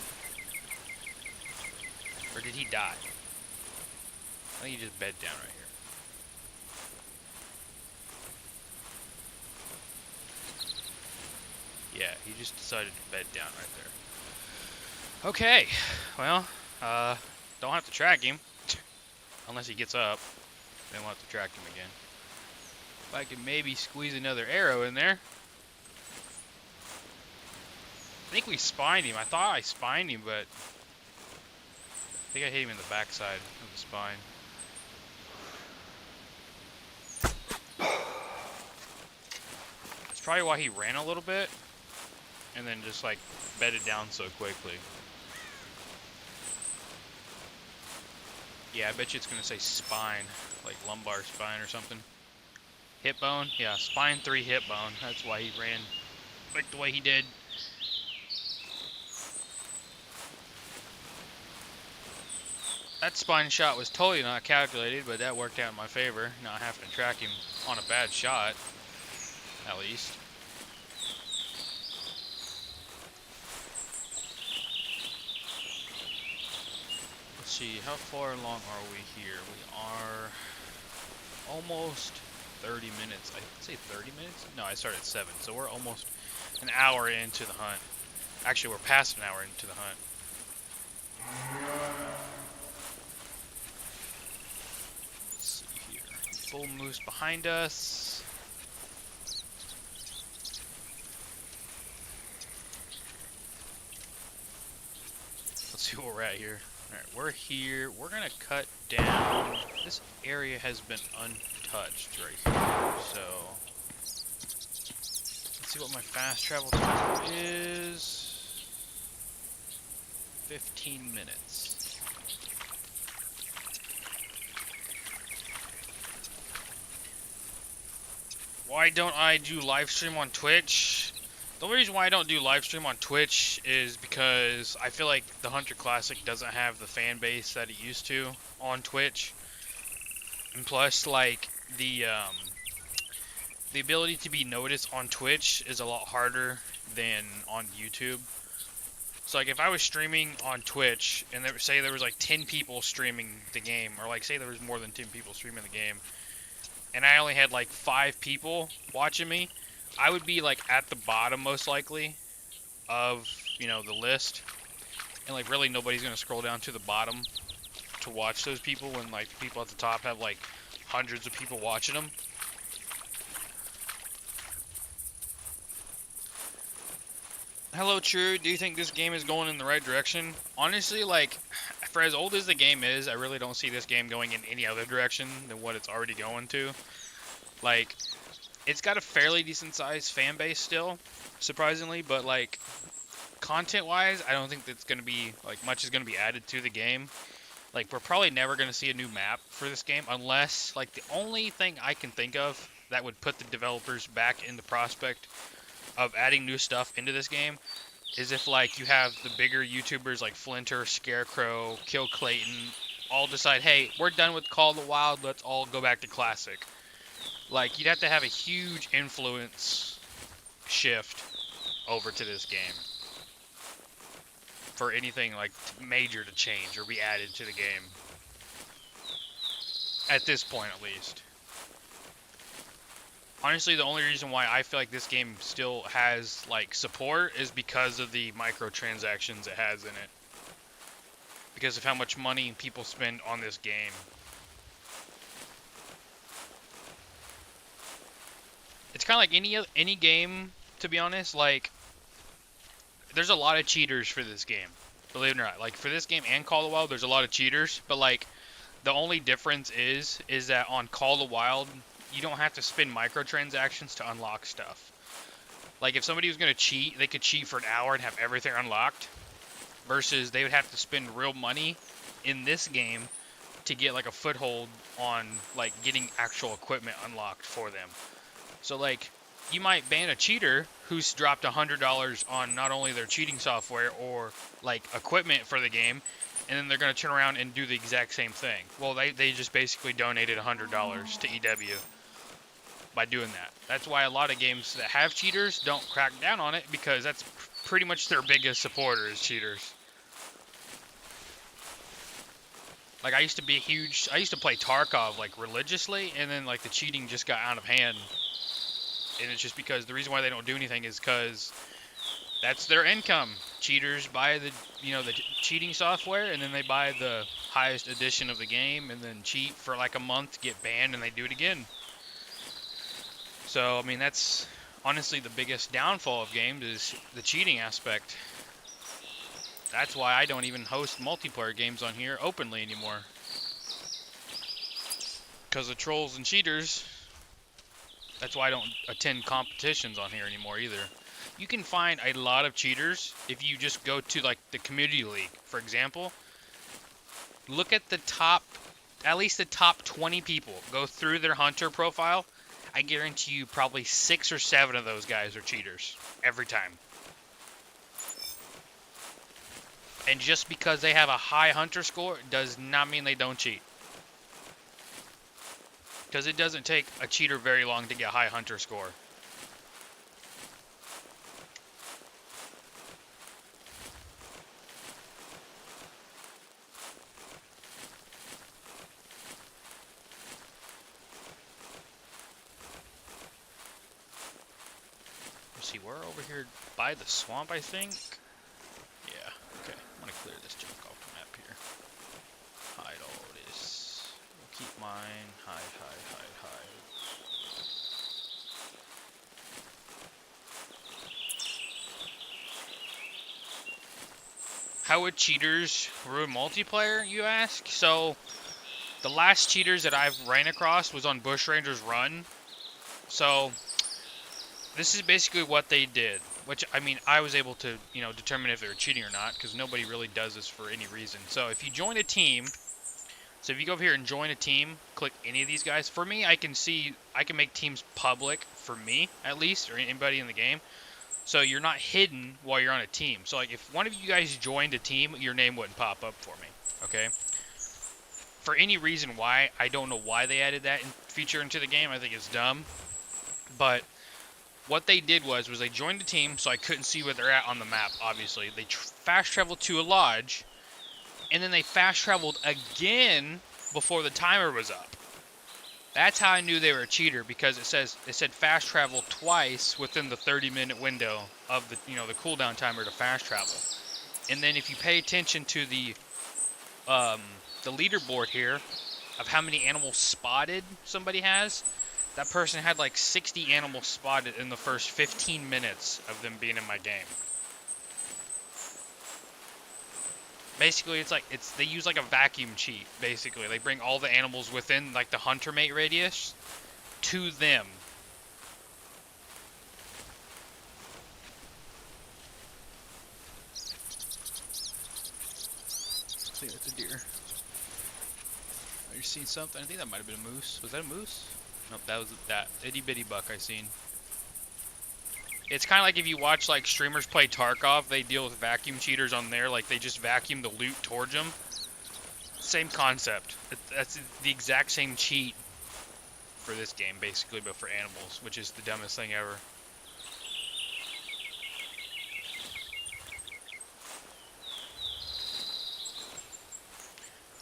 Or did he die? I think he just bed down right here. Yeah, he just decided to bed down right there. Okay, well, don't have to track him. Unless he gets up. Then we'll have to track him again. If I could maybe squeeze another arrow in there. I think we spined him. I thought I spined him, but I think I hit him in the backside of the spine. That's probably why he ran a little bit and then just like bedded down so quickly. Yeah, I bet you it's gonna say spine, like lumbar spine or something. Hip bone? Yeah, spine 3 hip bone. That's why he ran like the way he did. That spine shot was totally not calculated, but that worked out in my favor. Not having to track him on a bad shot, at least. Let's see, how far along are we here? We are almost 30 minutes. I'd say 30 minutes? No, I started at 7, so we're almost an hour into the hunt. Actually, we're past an hour into the hunt. Let's see here. Bull moose behind us. Let's see where we're at here. Alright, we're here. We're gonna cut down. This area has been untouched right here, so let's see what my fast travel time is. 15 minutes. Why don't I do live stream on Twitch? The only reason why I don't do live stream on Twitch is because I feel like the Hunter Classic doesn't have the fan base that it used to on Twitch. And plus, like, the ability to be noticed on Twitch is a lot harder than on YouTube. So, like, if I was streaming on Twitch, and say there was, like, 10 people streaming the game, or, like, say there was more than 10 people streaming the game, and I only had, like, 5 people watching me, I would be, like, at the bottom, most likely, of, you know, the list. And, like, really nobody's gonna scroll down to the bottom to watch those people when, like, the people at the top have, like, hundreds of people watching them. Hello, True. Do you think this game is going in the right direction? Honestly, like, for as old as the game is, I really don't see this game going in any other direction than what it's already going to. Like, it's got a fairly decent sized fan base still, surprisingly, but, like, content-wise, I don't think that's going to be, like, much is going to be added to the game. Like, we're probably never going to see a new map for this game unless, like, the only thing I can think of that would put the developers back in the prospect of adding new stuff into this game is if, like, you have the bigger YouTubers like Flinter, Scarecrow, Kill Clayton all decide, hey, we're done with Call of the Wild, let's all go back to Classic. Like, you'd have to have a huge influence shift over to this game for anything, like, major to change or be added to the game. At this point, at least. Honestly, the only reason why I feel like this game still has, like, support is because of the microtransactions it has in it. Because of how much money people spend on this game. It's kind of like any game, to be honest. Like, there's a lot of cheaters for this game. Believe it or not. Like, for this game and Call of the Wild, there's a lot of cheaters. But, like, the only difference is that on Call of the Wild, you don't have to spend microtransactions to unlock stuff. Like, if somebody was going to cheat, they could cheat for an hour and have everything unlocked. Versus they would have to spend real money in this game to get, like, a foothold on, like, getting actual equipment unlocked for them. So, like, you might ban a cheater who's dropped $100 on not only their cheating software or, like, equipment for the game, and then they're going to turn around and do the exact same thing. Well, they just basically donated $100 to EW by doing that. That's why a lot of games that have cheaters don't crack down on it, because that's pretty much their biggest supporter is cheaters. Like, I used to play Tarkov, like, religiously, and then, like, the cheating just got out of hand. And it's just because the reason why they don't do anything is because that's their income. Cheaters buy the cheating software, and then they buy the highest edition of the game, and then cheat for like a month, get banned, and they do it again. So, I mean, that's honestly the biggest downfall of games is the cheating aspect. That's why I don't even host multiplayer games on here openly anymore. Because of trolls and cheaters. That's why I don't attend competitions on here anymore either. You can find a lot of cheaters if you just go to, like, the community league, for example. look at the top, at least the top 20 people. Go through their hunter profile. I guarantee you probably 6 or 7 of those guys are cheaters. Every time. And just because they have a high hunter score does not mean they don't cheat. Because it doesn't take a cheater very long to get a high hunter score. Let's see, we're over here by the swamp, I think. Yeah, okay. I'm gonna clear this junk off the map here. Hide all this. We'll keep mine. Hide. How would cheaters ruin multiplayer, you ask? So, the last cheaters that I've ran across was on Bushrangers Run. So, this is basically what they did. Which, I mean, I was able to, you know, determine if they were cheating or not, because nobody really does this for any reason. So, if you join a team, so if you go over here and join a team, click any of these guys. For me, I can make teams public, for me, at least, or anybody in the game. So you're not hidden while you're on a team. So like if one of you guys joined a team, your name wouldn't pop up for me, okay? For any reason why, I don't know why they added that feature into the game. I think it's dumb. But what they did was they joined the team, so I couldn't see where they're at on the map, obviously. They fast traveled to a lodge, and then they fast traveled again before the timer was up. That's how I knew they were a cheater, because it said fast travel twice within the 30-minute window of the, you know, the cooldown timer to fast travel. And then if you pay attention to the leaderboard here of how many animals spotted somebody has, that person had like 60 animals spotted in the first 15 minutes of them being in my game. Basically, they use like a vacuum cheat, basically. They bring all the animals within like the hunter mate radius to them. I think that's a deer. I just seen something. I think that might have been a moose. Was that a moose? Nope, that was that itty bitty buck I seen. It's kind of like if you watch like streamers play Tarkov, they deal with vacuum cheaters on there, like they just vacuum the loot towards them. Same concept. That's the exact same cheat for this game, basically, but for animals, which is the dumbest thing ever.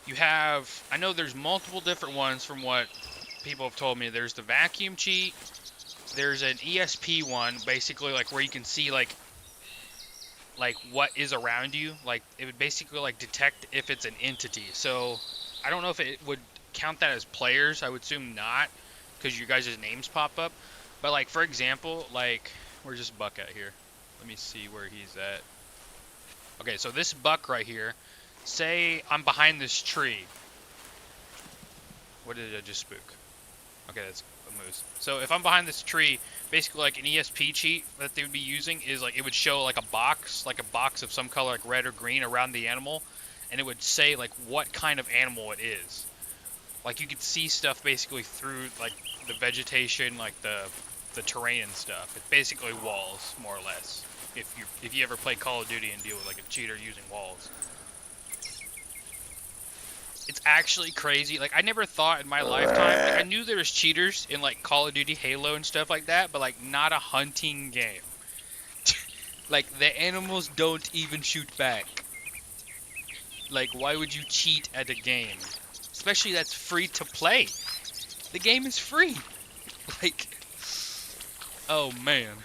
You have, I know there's multiple different ones from what people have told me. There's the vacuum cheat. There's an ESP one, basically like where you can see like what is around you. Like it would basically like detect if it's an entity. So I don't know if it would count that as players. I would assume not, because your guys' names pop up. But like for example, like where's this buck at here? Let me see where he's at. Okay, so this buck right here. Say I'm behind this tree. What did I just spook? Okay, that's a moose. So if I'm behind this tree, basically like an ESP cheat that they would be using is like it would show like a box of some color like red or green around the animal, and it would say like what kind of animal it is. Like you could see stuff basically through like the vegetation, like the terrain and stuff. It's basically walls, more or less. If you ever play Call of Duty and deal with like a cheater using walls. It's actually crazy. Like, I never thought in my lifetime, like, I knew there was cheaters in, like, Call of Duty, Halo, and stuff like that, but, like, not a hunting game. Like, the animals don't even shoot back. Like, why would you cheat at a game? Especially that's free to play. The game is free. Like, oh, man.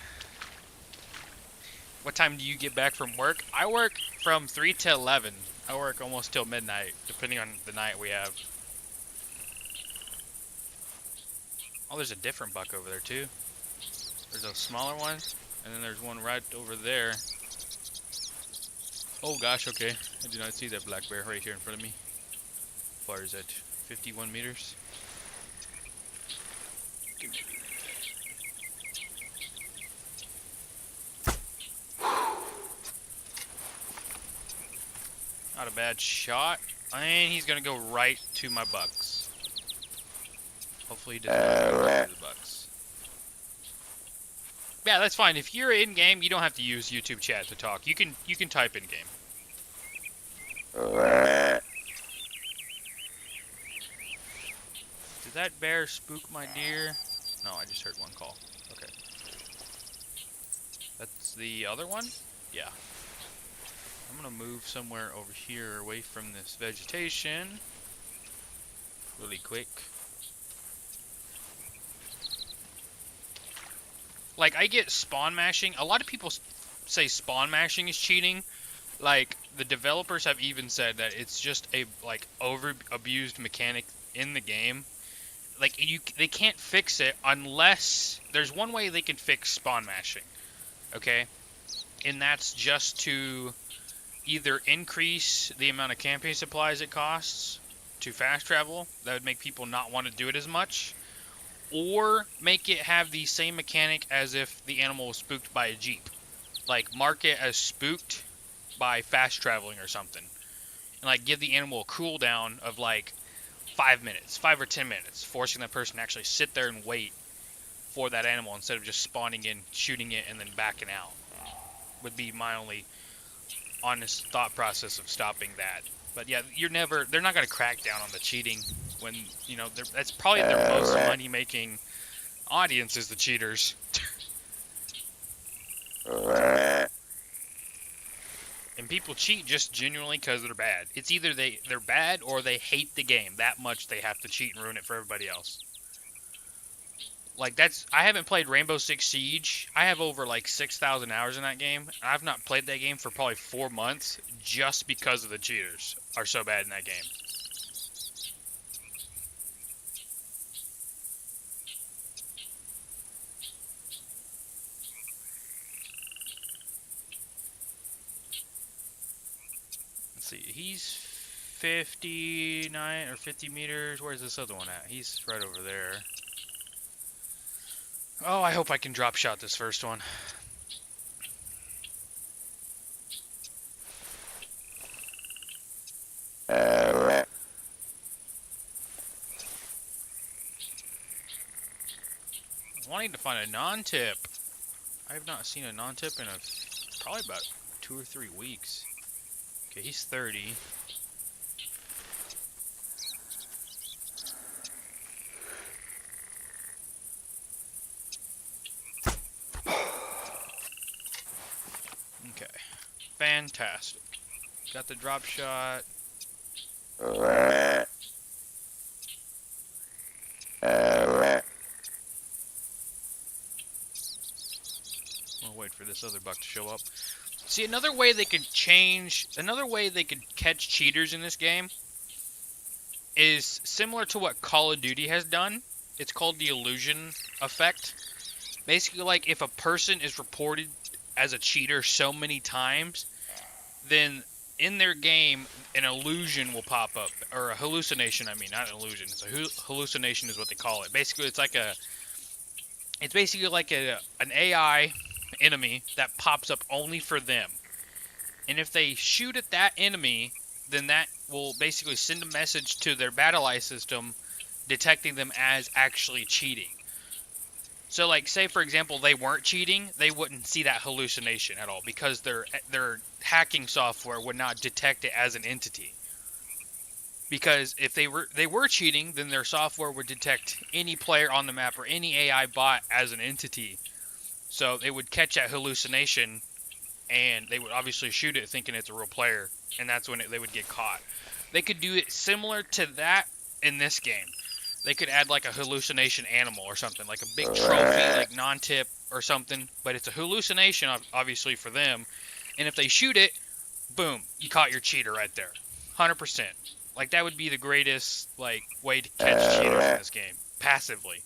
What time do you get back from work? I work from 3 to 11. I work almost till midnight, depending on the night we have. Oh, there's a different buck over there, too. There's a smaller one, and then there's one right over there. Oh, gosh, okay. I did not see that black bear right here in front of me. How far is that? 51 meters? Give me not a bad shot. And he's gonna go right to my bucks. Hopefully he does not go right to the bucks. Yeah, that's fine. If you're in game, you don't have to use YouTube chat to talk. You can type in game. Did that bear spook my deer? No, I just heard one call. Okay. That's the other one? Yeah. I'm gonna move somewhere over here away from this vegetation. Really quick. Like, I get spawn mashing. A lot of people say spawn mashing is cheating. Like, the developers have even said that it's just a, like, over-abused mechanic in the game. Like, they can't fix it unless... There's one way they can fix spawn mashing. Okay? And that's just to either increase the amount of camping supplies it costs to fast travel. That would make people not want to do it as much. Or make it have the same mechanic as if the animal was spooked by a jeep. Like, mark it as spooked by fast traveling or something. And, like, give the animal a cooldown of, like, 5 minutes, 5 or 10 minutes. Forcing that person to actually sit there and wait for that animal instead of just spawning in, shooting it, and then backing out. Would be my only honest thought process of stopping that. But yeah, they're not going to crack down on the cheating when, you know, that's probably their most money-making audience is the cheaters. And people cheat just genuinely because they're bad. It's either they're bad or they hate the game that much they have to cheat and ruin it for everybody else. Like, I haven't played Rainbow Six Siege. I have over, like, 6,000 hours in that game. I've not played that game for probably 4 months just because of the cheaters are so bad in that game. Let's see. He's 59 or 50 meters. Where's this other one at? He's right over there. Oh, I hope I can drop shot this first one. Wanting to find a non-tip. I have not seen a non-tip in probably about 2 or 3 weeks. Okay, he's 30. Okay, fantastic. Got the drop shot. We'll wait for this other buck to show up. See, another way they could catch cheaters in this game is similar to what Call of Duty has done. It's called the illusion effect. Basically, like, if a person is reported as a cheater so many times, then in their game, an illusion will pop up. Or a hallucination, I mean, not an illusion. It's a hallucination is what they call it. Basically, it's basically like an AI enemy that pops up only for them. And if they shoot at that enemy, then that will basically send a message to their battle eye system detecting them as actually cheating. So, like, say for example they weren't cheating, they wouldn't see that hallucination at all because their hacking software would not detect it as an entity. Because if they were cheating, then their software would detect any player on the map or any AI bot as an entity. So they would catch that hallucination, and they would obviously shoot it thinking it's a real player, and that's when they would get caught. They could do it similar to that in this game. They could add like a hallucination animal or something, like a big trophy, like non-tip or something, but it's a hallucination obviously for them. And if they shoot it, boom, you caught your cheater right there. 100%. Like, that would be the greatest, like, way to catch cheaters in this game, passively.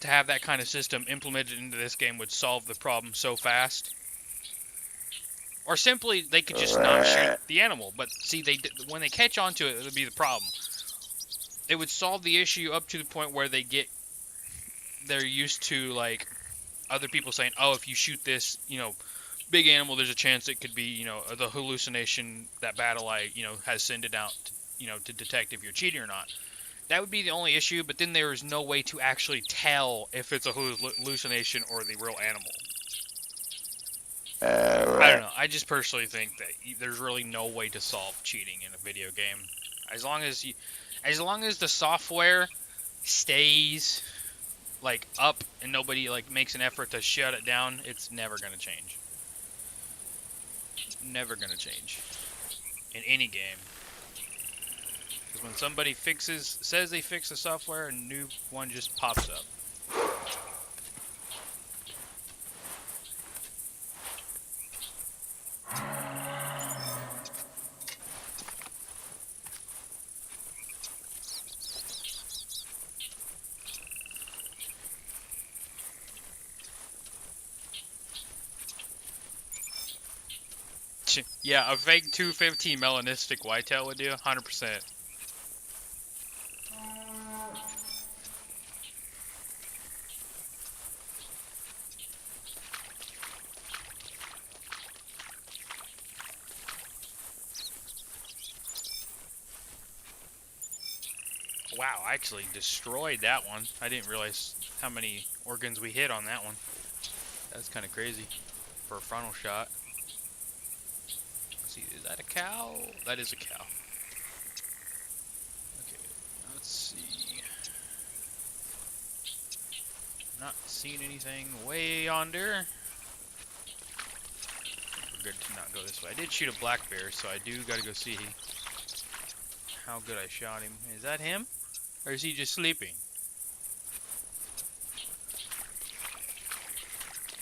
To have that kind of system implemented into this game would solve the problem so fast. Or simply, they could just not shoot the animal. But, see, when they catch onto it, it would be the problem. It would solve the issue up to the point where they're used to, like, other people saying, oh, if you shoot this, you know, big animal, there's a chance it could be, you know, the hallucination that Battle Eye, you know, has sent it out, to, you know, to detect if you're cheating or not. That would be the only issue, but then there is no way to actually tell if it's a hallucination or the real animal. I don't know. I just personally think that there's really no way to solve cheating in a video game. As long as the software stays like up and nobody like makes an effort to shut it down, it's never gonna change. Never gonna change in any game. Because when somebody says they fix the software, a new one just pops up. Yeah, a fake 215 melanistic whitetail would do 100%. Wow, I actually destroyed that one. I didn't realize how many organs we hit on that one. That's kind of crazy for a frontal shot. Let's see, is that a cow? That is a cow. Okay, let's see. Not seeing anything way yonder. We're good to not go this way. I did shoot a black bear, so I do gotta go see how good I shot him. Is that him? Or is he just sleeping?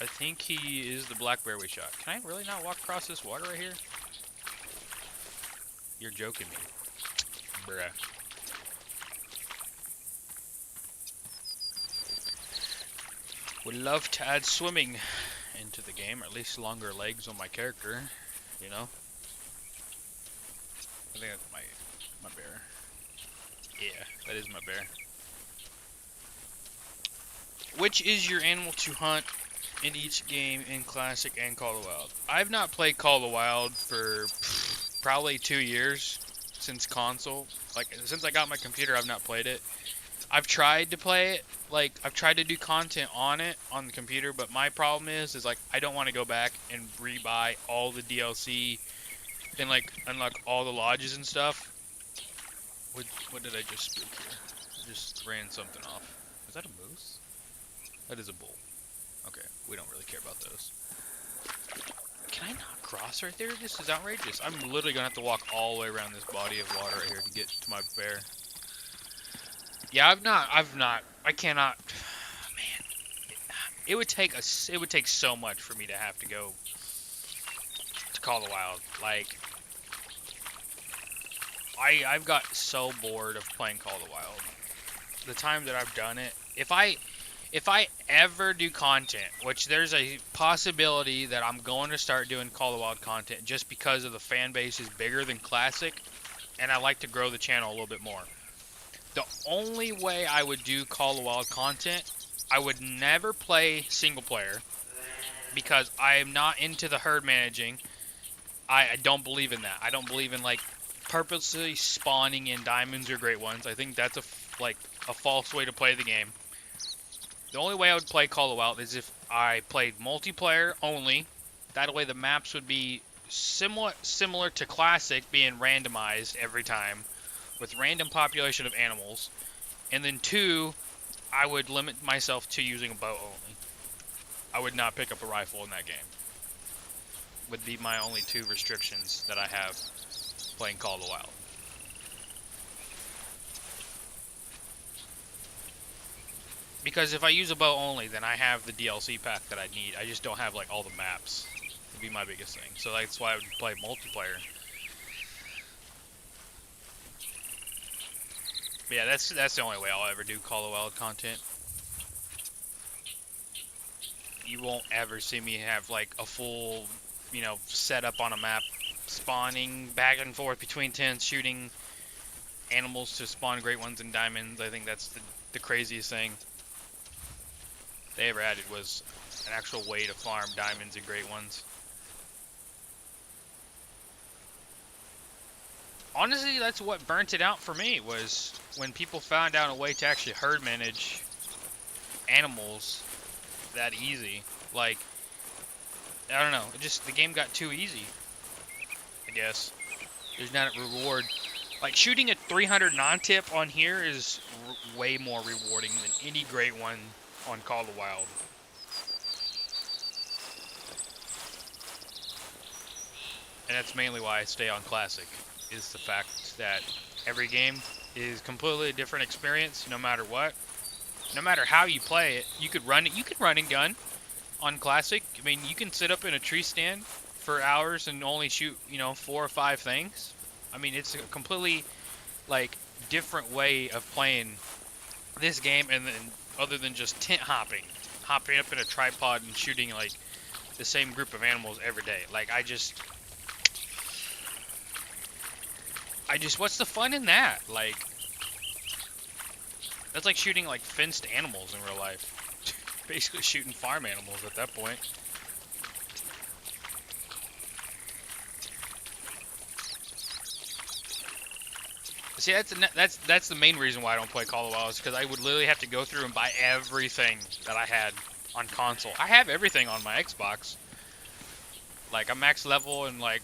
I think he is the black bear we shot. Can I really not walk across this water right here? You're joking me. Bruh. Would love to add swimming into the game, or at least longer legs on my character, you know? I think that's my bear. Yeah, that is my bear. Which is your animal to hunt in each game in Classic and Call of the Wild? I've not played Call of the Wild for probably 2 years since console. Like, since I got my computer, I've not played it. I've tried to play it. Like, I've tried to do content on it on the computer, but my problem is like, I don't want to go back and rebuy all the DLC and like unlock all the lodges and stuff. What did I just spook here? I just ran something off. Is that a moose? That is a bull. Okay, we don't really care about those. Can I not cross right there? This is outrageous. I'm literally gonna have to walk all the way around this body of water right here to get to my bear. Yeah, I cannot. Man, it would take so much for me to have to go to Call of the Wild. Like, I've got so bored of playing Call of the Wild. The time that I've done it, if I ever do content, which there's a possibility that I'm going to start doing Call of the Wild content just because of the fan base is bigger than Classic, and I like to grow the channel a little bit more. The only way I would do Call of the Wild content, I would never play single player because I am not into the herd managing. I don't believe in that. I don't believe in like purposely spawning in diamonds or great ones. I think that's a false way to play the game. The only way I would play Call of the Wild is if I played multiplayer only. That way the maps would be somewhat similar to Classic, being randomized every time with random population of animals. And then 2, I would limit myself to using a bow only. I would not pick up a rifle in that game. Would be my only 2 restrictions that I have playing Call of the Wild. Because if I use a bow only, then I have the DLC pack that I need. I just don't have like all the maps. Would be my biggest thing. So that's why I would play multiplayer. But yeah, that's the only way I'll ever do Call of the Wild content. You won't ever see me have like a full, you know, setup on a map, spawning back and forth between tents, shooting animals to spawn great ones and diamonds. I think that's the craziest thing they ever added was an actual way to farm diamonds and great ones. honestly, that's what burnt it out for me, was when people found out a way to actually herd manage animals that easy. Like, I don't know, the game got too easy, I guess. There's not a reward. Like, shooting a 300 non-tip on here is way more rewarding than any great one on Call of the Wild. And that's mainly why I stay on Classic, is the fact that every game is completely different experience, no matter what. No matter how you play it, you could run and gun on Classic. I mean, you can sit up in a tree stand for hours and only shoot, 4 or 5 things. I mean, it's a completely, like, different way of playing this game, and then other than just tent hopping up in a tripod and shooting, like, the same group of animals every day. Like, I just, what's the fun in that? Like, that's like shooting, like, fenced animals in real life. Basically shooting farm animals at that point. See, that's the main reason why I don't play Call of the Wild, is because I would literally have to go through and buy everything that I had on console. I have everything on my Xbox. Like, I'm max level, and, like,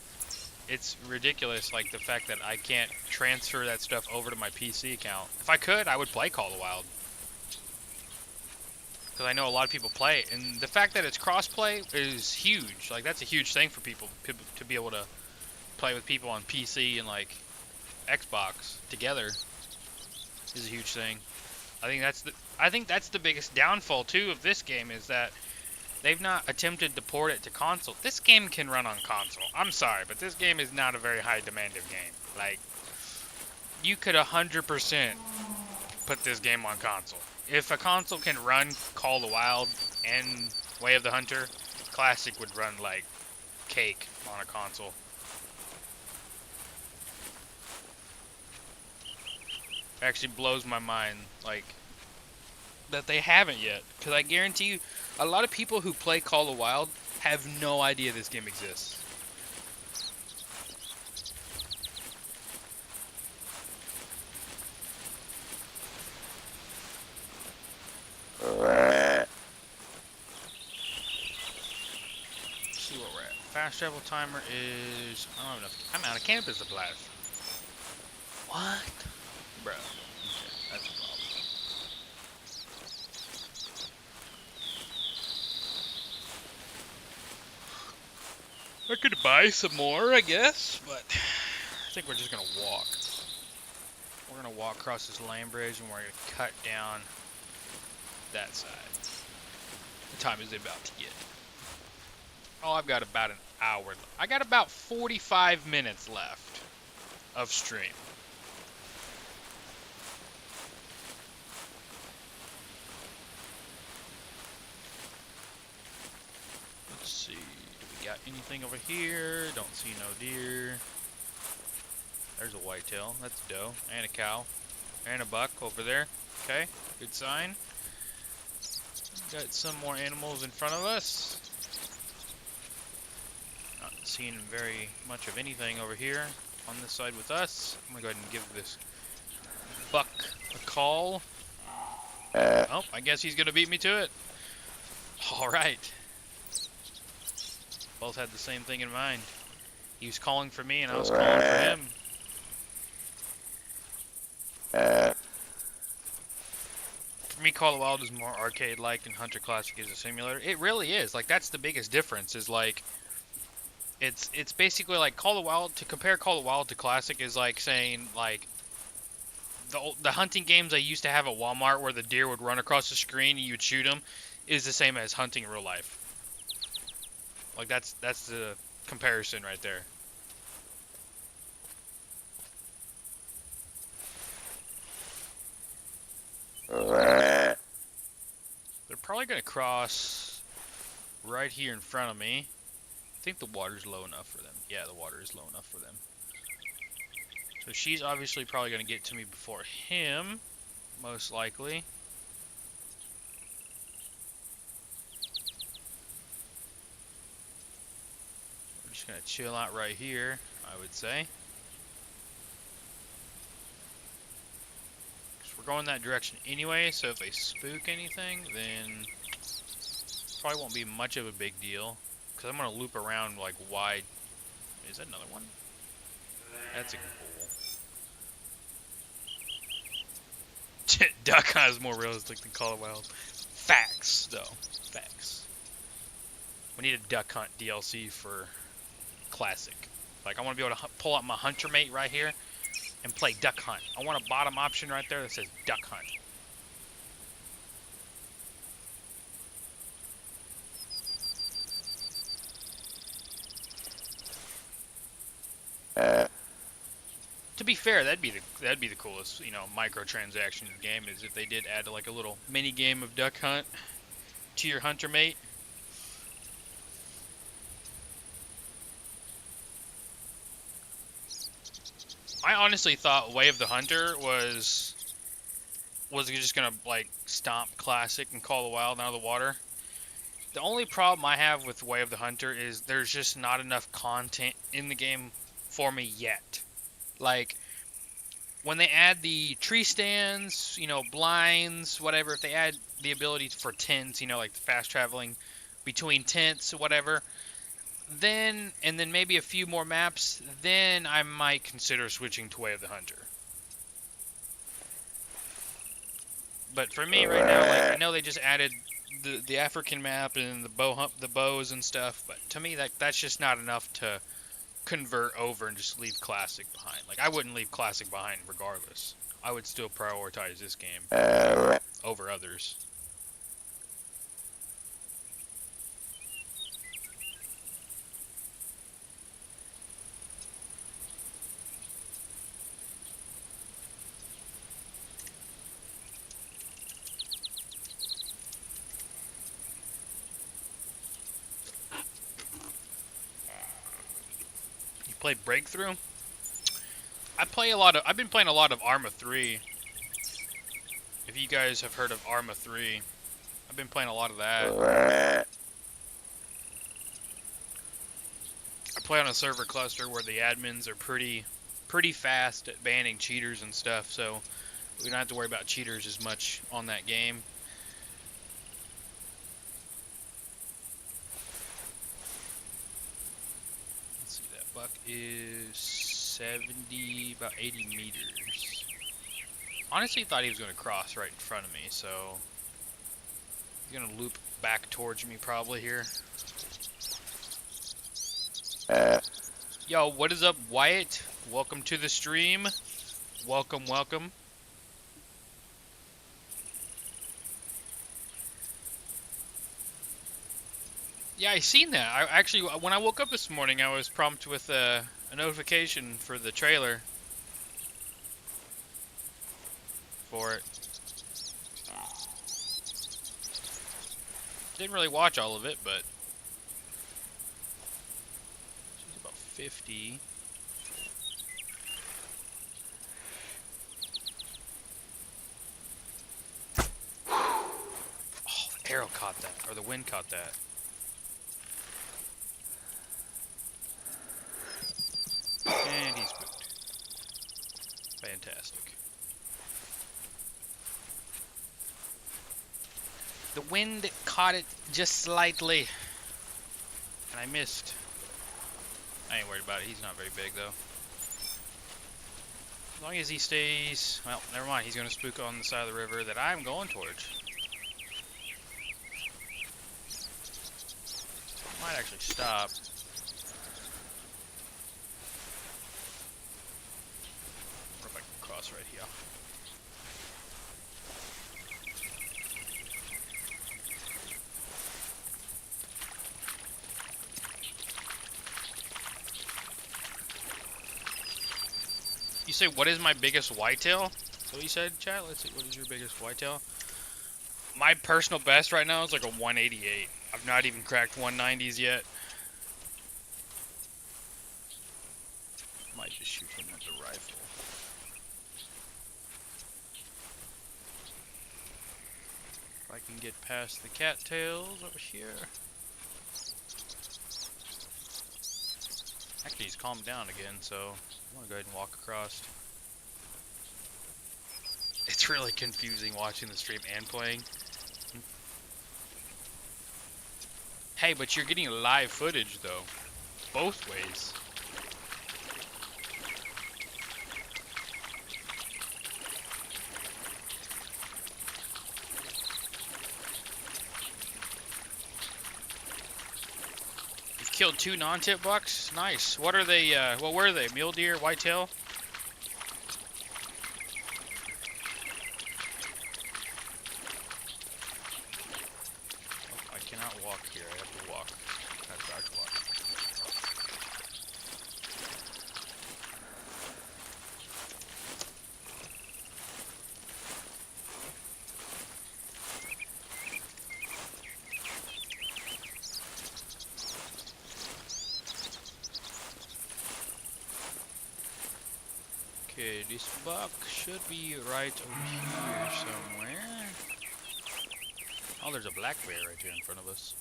it's ridiculous, like, the fact that I can't transfer that stuff over to my PC account. If I could, I would play Call of the Wild, because I know a lot of people play it, and the fact that it's cross-play is huge. Like, that's a huge thing for people to be able to play with people on PC and, like, Xbox together is a huge thing. I think that's the biggest downfall too of this game, is that they've not attempted to port it to console. This game can run on console. I'm sorry, but this game is not a very high demanding game. Like, you could 100% put this game on console. If a console can run Call of the Wild and Way of the Hunter, Classic would run like cake on a console. It actually blows my mind, like, that they haven't yet. Because I guarantee you, a lot of people who play Call of the Wild have no idea this game exists. Let's see what we're at. Fast travel timer is, I don't have enough. I'm out of cannabis supplies. What? Bro. Okay, that's a problem. I could buy some more, I guess, but I think we're just gonna walk. We're gonna walk across this land bridge, and we're gonna cut down that side. The time is about to get. Oh, I've got about an hour. I got about 45 minutes left of stream. Let's see. Do we got anything over here? Don't see no deer. There's a whitetail. That's a doe. And a cow. And a buck over there. Okay. Good sign. Got some more animals in front of us. Not seeing very much of anything over here on this side with us. I'm gonna go ahead and give this buck a call. Oh, I guess he's gonna beat me to it. Alright. Both had the same thing in mind. He was calling for me and I was calling for him. For me, Call of the Wild is more arcade-like and Hunter Classic is a simulator. It really is. Like, that's the biggest difference, is like, it's basically like Call of the Wild, to compare Call of the Wild to Classic is like saying, like, the hunting games I used to have at Walmart where the deer would run across the screen and you'd shoot them is the same as hunting in real life. Like, that's the comparison right there. They're probably going to cross right here in front of me. I think the water's low enough for them. Yeah, the water is low enough for them. So she's obviously probably going to get to me before him, most likely. We're just going to chill out right here, I would say. we're going that direction anyway, so if they spook anything, then probably won't be much of a big deal. Because I'm going to loop around, like, wide. Is that another one? That's a pool. Duck Hunt is more realistic than Call of the Wild. Facts, though. Facts. We need a Duck Hunt DLC for Classic. Like, I want to be able to pull out my Hunter Mate right here and play Duck Hunt. I want a bottom option right there that says Duck Hunt. To be fair, that'd be the coolest, you know, microtransaction in the game is if they did add like a little mini game of Duck Hunt to your Hunter Mate. I honestly thought Way of the Hunter was just gonna like stomp Classic and Call of the Wild out of the water. The only problem I have with Way of the Hunter is there's just not enough content in the game for me yet. Like, when they add the tree stands, you know, blinds, whatever, if they add the ability for tents, you know, like fast traveling between tents, whatever, then, and then maybe a few more maps, then I might consider switching to Way of the Hunter. But for me right now, like, I know they just added the African map and the bows and stuff, but to me that's just not enough to convert over and just leave Classic behind. Like, I wouldn't leave Classic behind regardless. I would still prioritize this game over others. Play Breakthrough? I've been playing a lot of Arma 3. If you guys have heard of Arma 3, I've been playing a lot of that. I play on a server cluster where the admins are pretty fast at banning cheaters and stuff, so we don't have to worry about cheaters as much on that game. Buck is 70, about 80 meters. Honestly, thought he was going to cross right in front of me, so he's going to loop back towards me probably here. Yo, what is up, Wyatt? Welcome to the stream. Welcome, welcome. Yeah, I seen that. I actually, when I woke up this morning, I was prompted with a notification for the trailer for it. Didn't really watch all of it, but she's about 50. Oh, the arrow caught that, or the wind caught that. And he's spooked. Fantastic. The wind caught it just slightly. And I missed. I ain't worried about it. He's not very big, though. As long as he stays... Well, never mind. He's going to spook on the side of the river that I'm going towards. Might actually stop. Right here. You say, what is my biggest whitetail? So you said, chat? Let's see, what is your biggest whitetail? My personal best right now is like a 188. I've not even cracked 190s yet. Might just shoot him with the rifle. I can get past the cattails over here. Actually, he's calmed down again, so I'm gonna go ahead and walk across. It's It's really confusing watching the stream and playing. Hey, but you're getting live footage though, both ways. You've killed 2 non-tip bucks. Nice. What are they? What were they? Mule deer, whitetail? I cannot walk here. I have to walk. I have to crouch walk. Okay, this buck should be right over here somewhere. Oh, there's a black bear right here in front of us.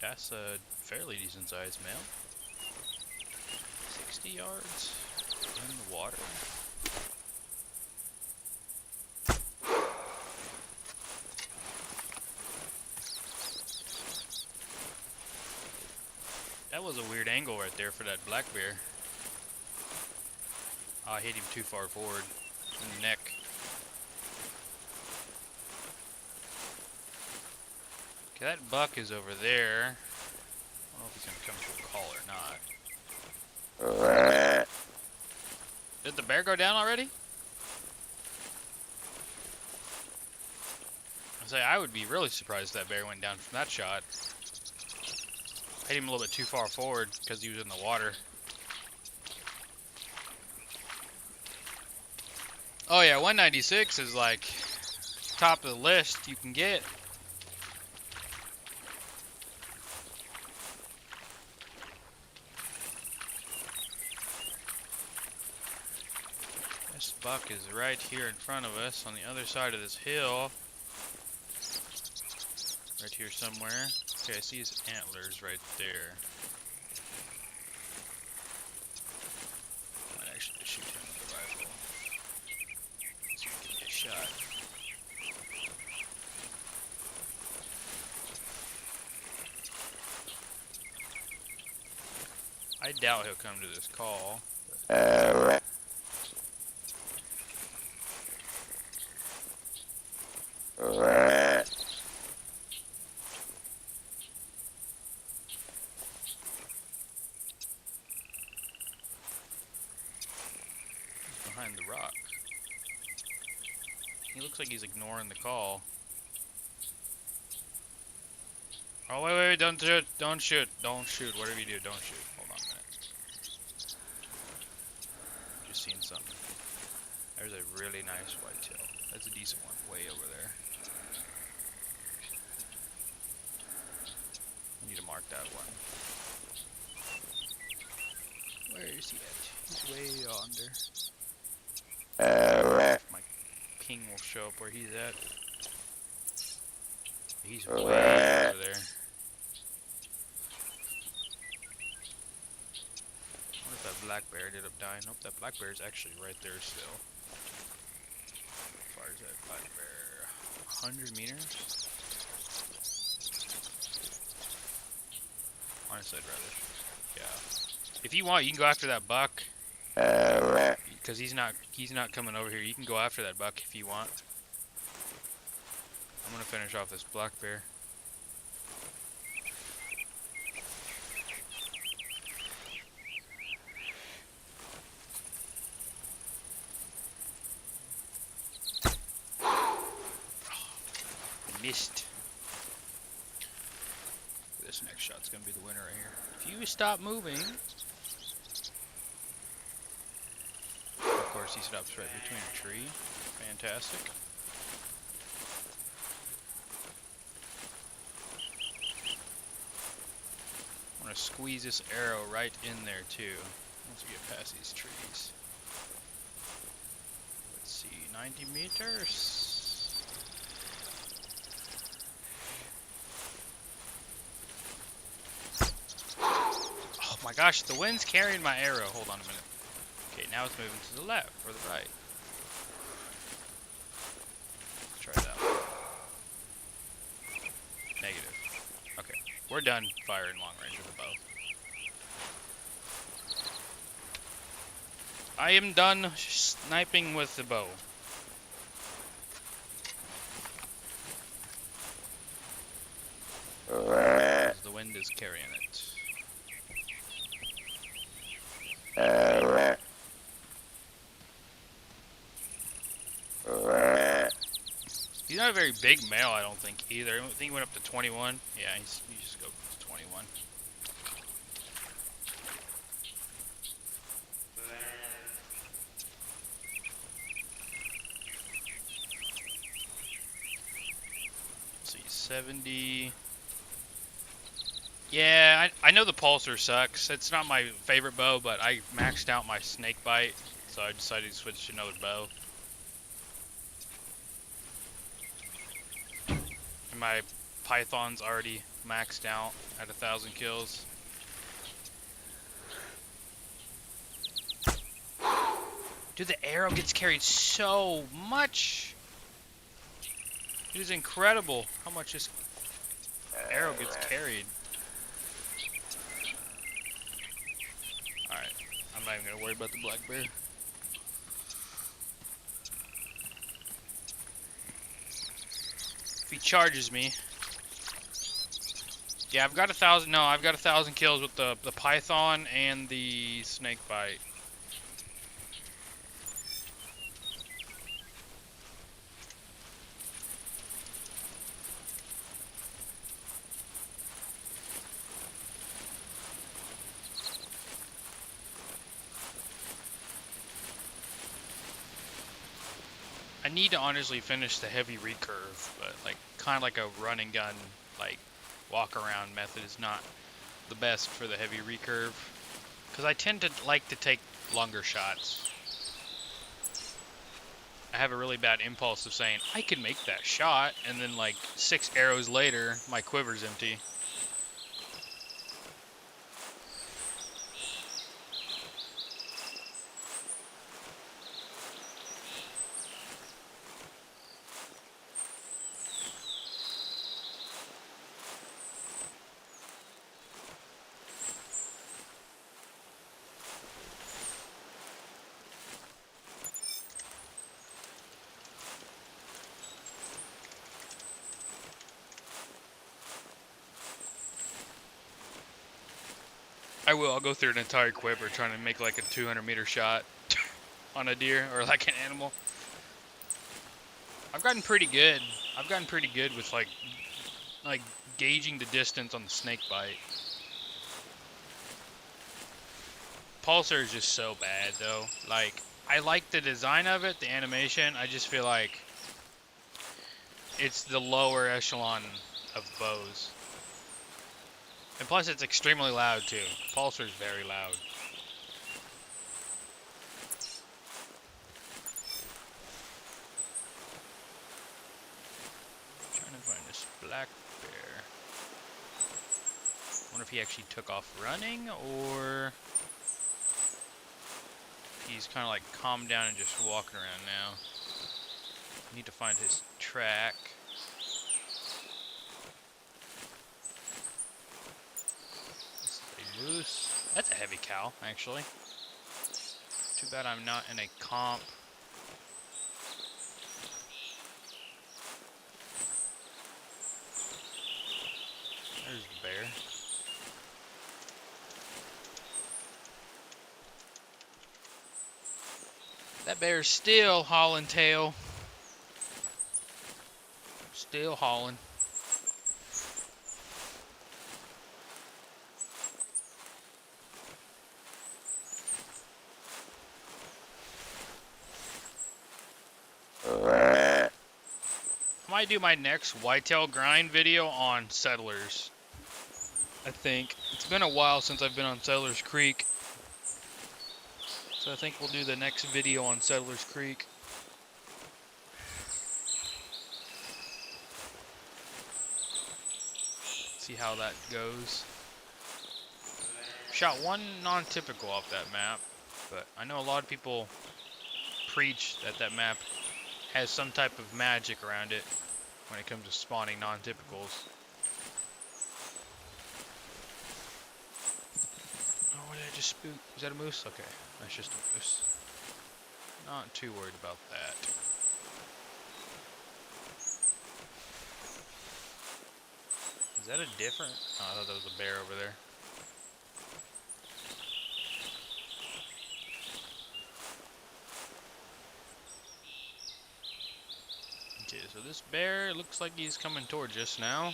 That's a fairly decent sized male. 60 yards in the water. That was a weird angle right there for that black bear. Oh, I hit him too far forward in the neck. Okay, that buck is over there. I don't know if he's gonna come to a call or not. Did the bear go down already? I would be really surprised if that bear went down from that shot. Hit him a little bit too far forward because he was in the water. Oh yeah, 196 is like top of the list you can get. This buck is right here in front of us on the other side of this hill. Right here somewhere. Okay, I see his antlers right there. I might actually shoot him with the rifle. So we can get a shot. I doubt he'll come to this call. Behind the rock. He looks like he's ignoring the call. Oh, wait, don't shoot, don't shoot, don't shoot, whatever you do, don't shoot. Hold on a minute. Just seen something. There's a really nice whitetail. That's a decent one, way over there. I need to mark that one. Where is he at? He's way yonder. My ping will show up where he's at. He's way over there. I wonder if that black bear ended up dying. Nope, that black bear is actually right there still. How far is that black bear? 100 meters? Honestly, I'd rather. Yeah. If you want, you can go after that buck. Because he's not coming over here. You can go after that buck if you want. I'm gonna finish off this black bear. I missed. This next shot's gonna be the winner right here. If you stop moving. Of course, he stops right between a tree. Fantastic. I'm gonna squeeze this arrow right in there too. Once we get past these trees. Let's see, 90 meters. Oh my gosh, the wind's carrying my arrow. Hold on a minute. Okay, now it's moving to the left or the right. We're done firing long range with the bow. I am done sniping with the bow. The wind is carrying it. He's not a very big male, I don't think, either. I think he went up to 21. Yeah, he just go to 21. Let's see, 70. Yeah, I know the pulsar sucks. It's not my favorite bow, but I maxed out my snake bite, so I decided to switch to another bow. And my python's already maxed out at 1,000 kills. Dude, the arrow gets carried so much. It is incredible how much this arrow gets carried. Alright, I'm not even gonna worry about the black bear. If he charges me. Yeah, I've got 1,000. No, I've got 1,000 kills with the python and the snake bite. I need to honestly finish the heavy recurve, but like kind of like a run and gun, like walk around method is not the best for the heavy recurve, because I tend to like to take longer shots. I have a really bad impulse of saying I can make that shot, and then like 6 arrows later, my quiver's empty. I will. I'll go through an entire quiver trying to make like a 200-meter shot on a deer or like an animal. I've gotten pretty good. I've gotten pretty good with like gauging the distance on the snake bite. Pulsar is just so bad though. Like, I like the design of it, the animation. I just feel like it's the lower echelon of bows. And plus, it's extremely loud too. Pulsar is very loud. I'm trying to find this black bear. Wonder if he actually took off running, or he's kind of like calmed down and just walking around now. Need to find his track. Moose. That's a heavy cow, actually. Too bad I'm not in a comp. There's the bear. That bear's still hauling tail. Still hauling. I might do my next whitetail grind video on Settlers. I think. It's been a while since I've been on Settlers Creek. So I think we'll do the next video on Settlers Creek. See how that goes. Shot one non-typical off that map, but I know a lot of people preach that that map has some type of magic around it when it comes to spawning non-typicals. just spook? Is that a moose? Okay, that's just a moose. Not too worried about that. Is that a different? Oh, I thought that was a bear over there. Okay, so this bear looks like he's coming towards us now.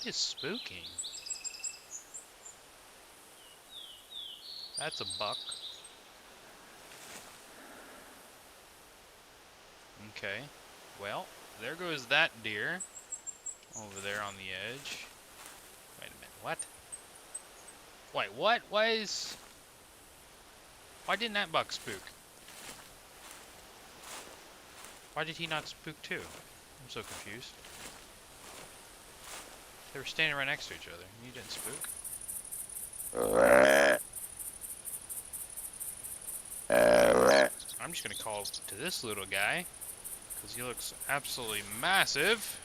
It is spooking. That's a buck. Okay. Well, there goes that deer. Over there on the edge. Wait a minute, what? Wait, what? Why didn't that buck spook? Why did he not spook too? I'm so confused. They were standing right next to each other. He didn't spook. I'm just gonna call to this little guy, because he looks absolutely massive.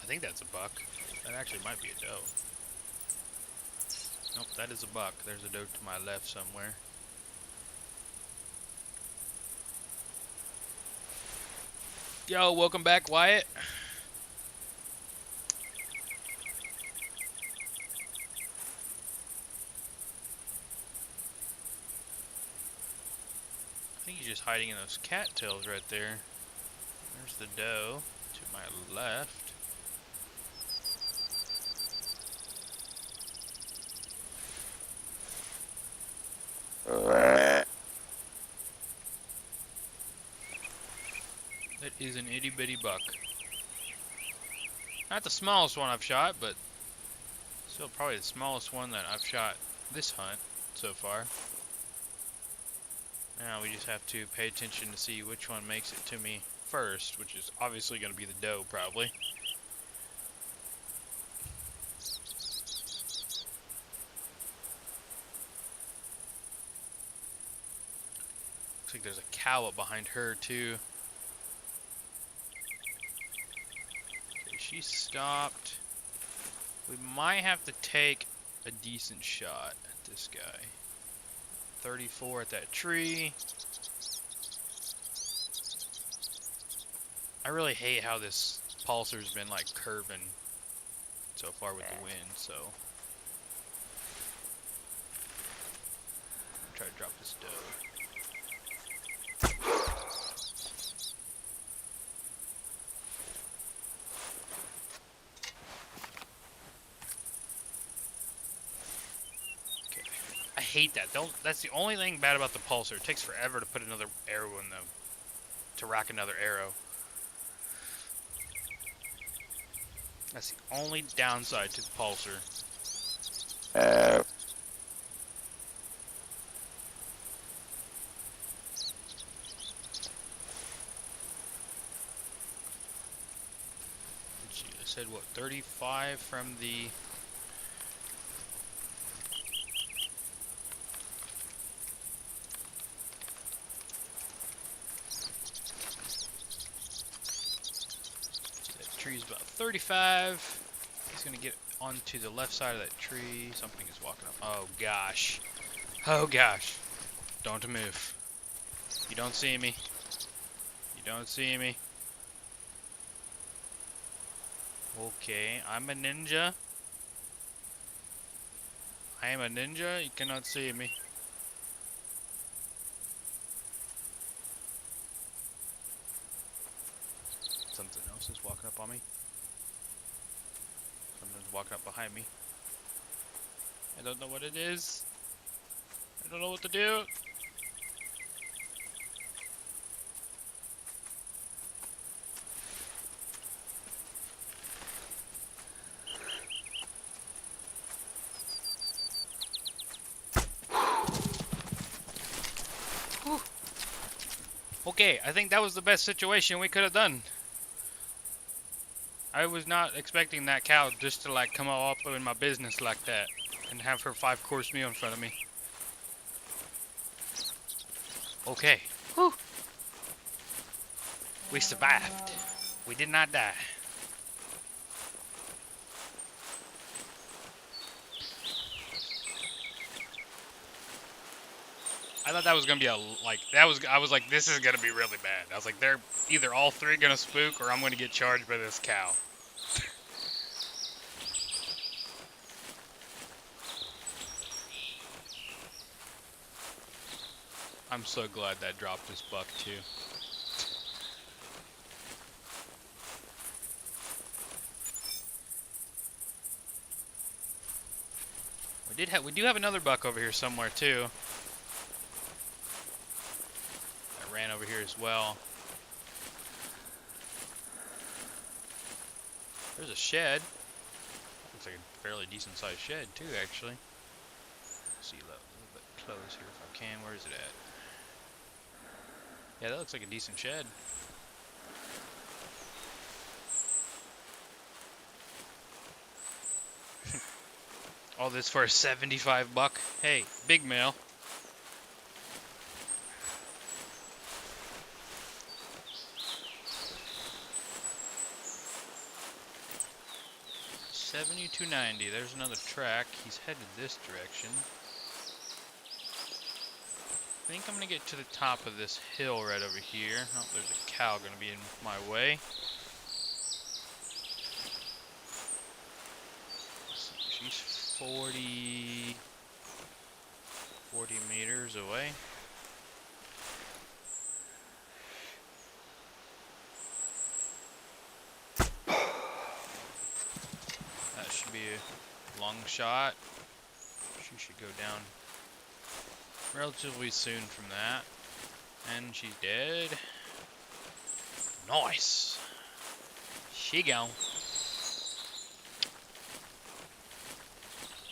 I think that's a buck. That actually might be a doe. Nope, that is a buck. There's a doe to my left somewhere. Yo, welcome back, Wyatt. I think he's just hiding in those cattails right there. There's the doe to my left. That is an itty bitty buck. Not the smallest one I've shot, but still probably the smallest one that I've shot this hunt so far. Now we just have to pay attention to see which one makes it to me first, which is obviously going to be the doe probably. Looks like there's a cow up behind her too. Okay, she stopped. We might have to take a decent shot at this guy. 34 at that tree. I really hate how this pulsar's been like curving so far with the wind, so I'll try to drop this doe. I hate that. That's the only thing bad about the pulsar. It takes forever to put another arrow in the to rack another arrow. That's the only downside to the pulsar. Let's see, I said what, 35 from the tree's about 35. He's gonna get onto the left side of that tree. Something is walking up. Oh gosh. Oh gosh. Don't move. You don't see me. You don't see me. Okay, I'm a ninja. I am a ninja. You cannot see me. Something else is walking up on me. Something's walking up behind me. I don't know what it is. I don't know what to do. Whew. Okay, I think that was the best situation we could have done. I was not expecting that cow just to like come all up in my business like that and have her 5-course meal in front of me. Okay. Whew. We survived. We did not die. I thought that was gonna be I was like, this is gonna be really bad. I was like, they're either all three gonna spook or I'm gonna get charged by this cow. I'm so glad that dropped this buck too. We do have another buck over here somewhere too. That ran over here as well. There's a shed. Looks like a fairly decent sized shed too, actually. See a little bit close here if I can. Where is it at? Yeah, that looks like a decent shed. All this for a 75 buck. Hey, big male. $72.90. There's another track. He's headed this direction. I think I'm gonna get to the top of this hill right over here. Oh, there's a cow gonna be in my way. She's 40 meters away. That should be a long shot. She should go down relatively soon from that. And she's dead. Nice. She gone.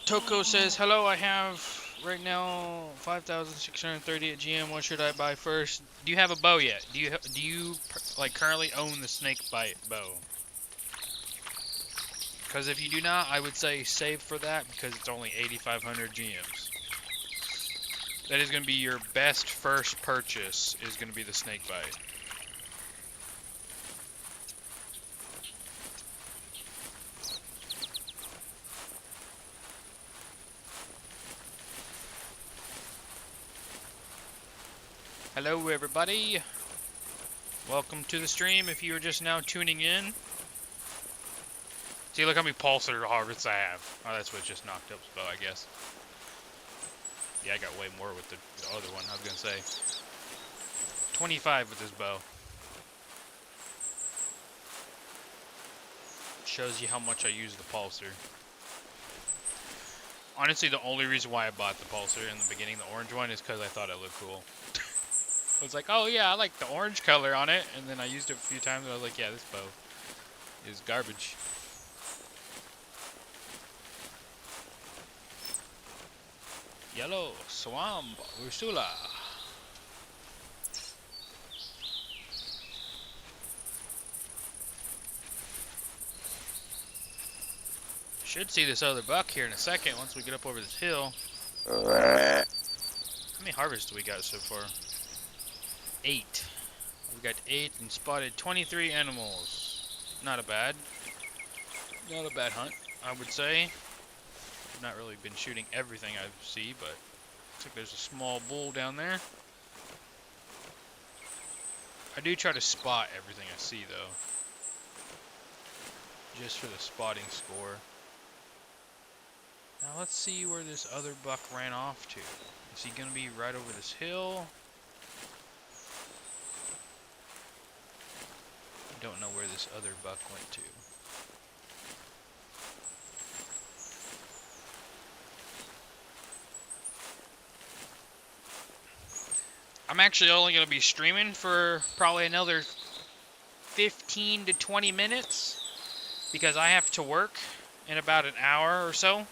Toko says, hello, I have right now 5,630 at GM. What should I buy first? Do you have a bow yet? Do you like currently own the snake bite bow? Because if you do not, I would say save for that because it's only 8,500 GMs. That is going to be your best first purchase, is going to be the snake bite. Hello everybody. Welcome to the stream if you are just now tuning in. See, look how many pulsar harvests I have. Oh, that's what just knocked up his bow, I guess. Yeah, I got way more with the other one, I was going to say. 25 with this bow. Shows you how much I use the pulsar. Honestly, the only reason why I bought the pulsar in the beginning, the orange one, is because I thought it looked cool. I was like, oh yeah, I like the orange color on it, and then I used it a few times, and I was like, yeah, this bow is garbage. Yellow, Swamp, Ursula. Should see this other buck here in a second once we get up over this hill. How many harvests do we got so far? 8. We got 8 and spotted 23 animals. Not a bad hunt, I would say. I've not really been shooting everything I see, but looks like there's a small bull down there. I do try to spot everything I see though, just for the spotting score. Now let's see where this other buck ran off to. Is he gonna be right over this hill? I don't know where this other buck went to. I'm actually only going to be streaming for probably another 15 to 20 minutes because I have to work in about an hour or so.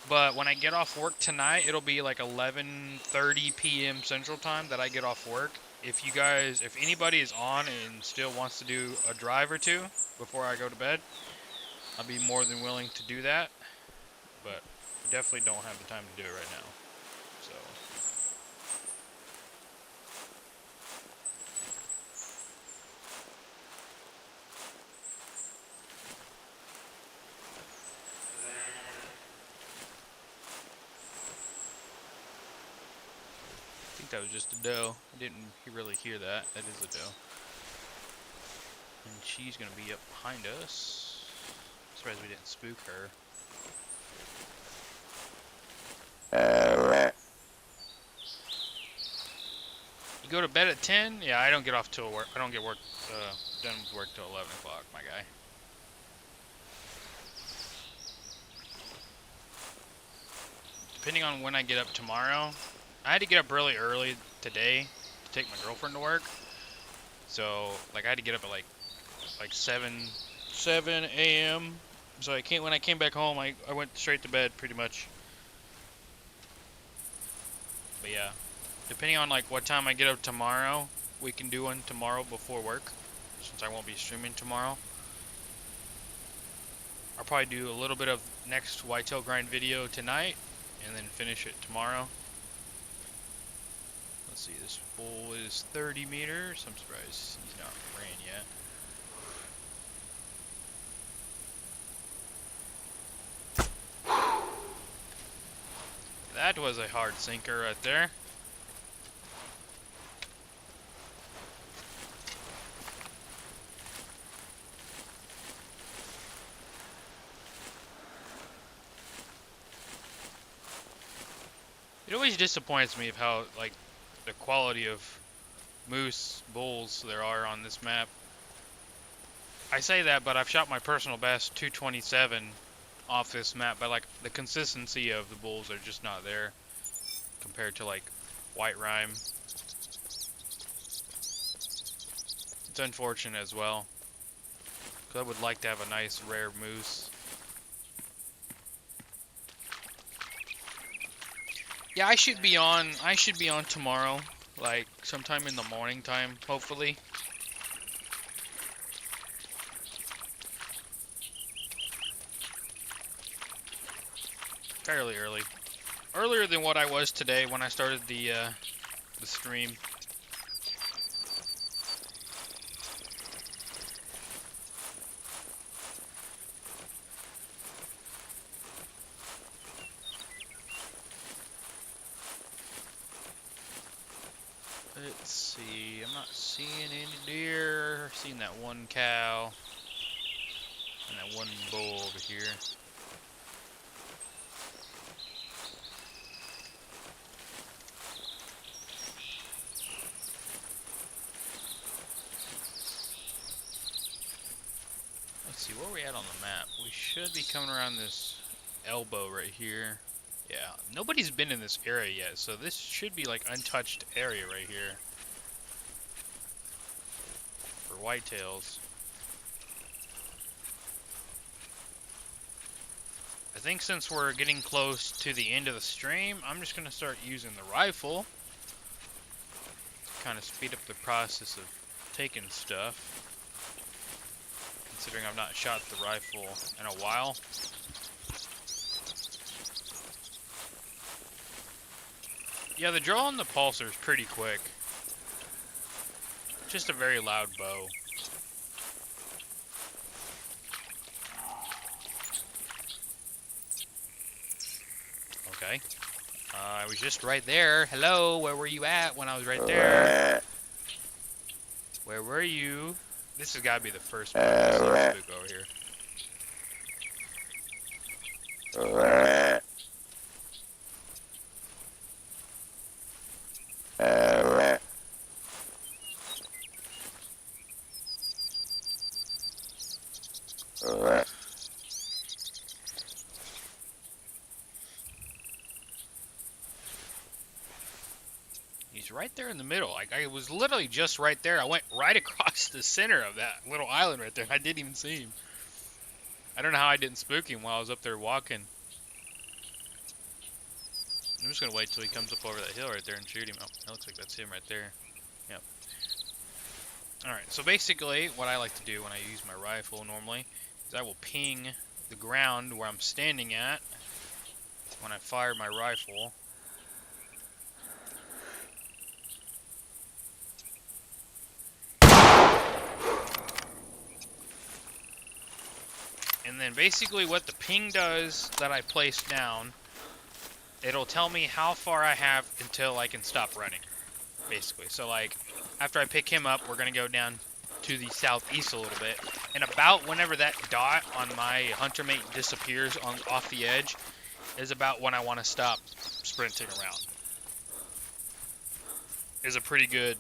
But when I get off work tonight, it'll be like 11:30 p.m. Central Time that I get off work. If anybody is on and still wants to do a drive or two before I go to bed, I'll be more than willing to do that. But I definitely don't have the time to do it right now. So. think that was just a doe. I didn't really hear that. That is a doe. And she's gonna be up behind us. Surprised we didn't spook her. You go to bed at 10? Yeah, I don't get off till work. I don't get work done with work till 11 o'clock, my guy. Depending on when I get up tomorrow, I had to get up really early today to take my girlfriend to work. So, like, I had to get up at like 7 a.m. So when I came back home, I went straight to bed pretty much. But yeah, depending on like what time I get up tomorrow, we can do one tomorrow before work, since I won't be streaming tomorrow. I'll probably do a little bit of next whitetail grind video tonight, and then finish it tomorrow. Let's see, this bull is 30 meters. I'm surprised he's not ran yet. That was a hard sinker right there. It always disappoints me of how, like, the quality of moose, bulls there are on this map. I say that, but I've shot my personal best 227 off this map, but like the consistency of the bulls are just not there compared to like white rime. It's unfortunate as well, because I would like to have a nice rare moose. Yeah, I should be on tomorrow, like sometime in the morning time, hopefully. Fairly early. Earlier than what I was today when I started the stream. Let's see, I'm not seeing any deer. Seeing that one cow and that one bull over here. Let's see, where are we at on the map? We should be coming around this elbow right here. Yeah, nobody's been in this area yet, so this should be like untouched area right here for whitetails. I think since we're getting close to the end of the stream, I'm just gonna start using the rifle to kind of speed up the process of taking stuff, considering I've not shot the rifle in a while. Yeah, the draw on the pulsar is pretty quick. Just a very loud bow. Okay. I was just right there. Hello, where were you at when I was right there? Where were you? This has got to be the first one I see spook over here. He's right there in the middle. Like, I was literally just right there. I went right across the center of that little island right there. I didn't even see him. I don't know how I didn't spook him while I was up there walking. I'm just gonna wait till he comes up over that hill right there and shoot him. Oh, that looks like that's him right there. Yep. Alright, so basically what I like to do when I use my rifle normally is I will ping the ground where I'm standing at when I fire my rifle. And then basically what the ping does that I place down, it'll tell me how far I have until I can stop running. basically. So like, after I pick him up, we're gonna go down to the southeast a little bit, and about whenever that dot on my hunter mate disappears off the edge is about when I want to stop sprinting around. Is a pretty good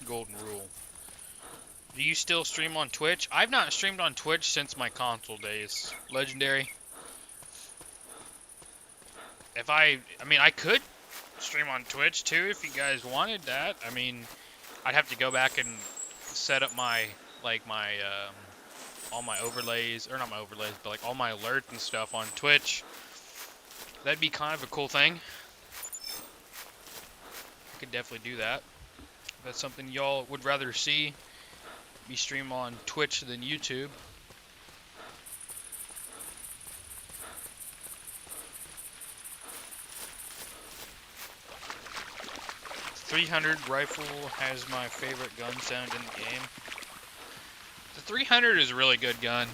golden rule. Do you still stream on Twitch? I've not streamed on Twitch since my console days. Legendary. I mean, I could stream on Twitch too if you guys wanted that. I mean, I'd have to go back and set up my, like, my, all my overlays, or not my overlays, but like all my alerts and stuff on Twitch. That'd be kind of a cool thing. I could definitely do that. If that's something y'all would rather see me stream on Twitch than YouTube. .300 rifle has my favorite gun sound in the game. The .300 is a really good gun.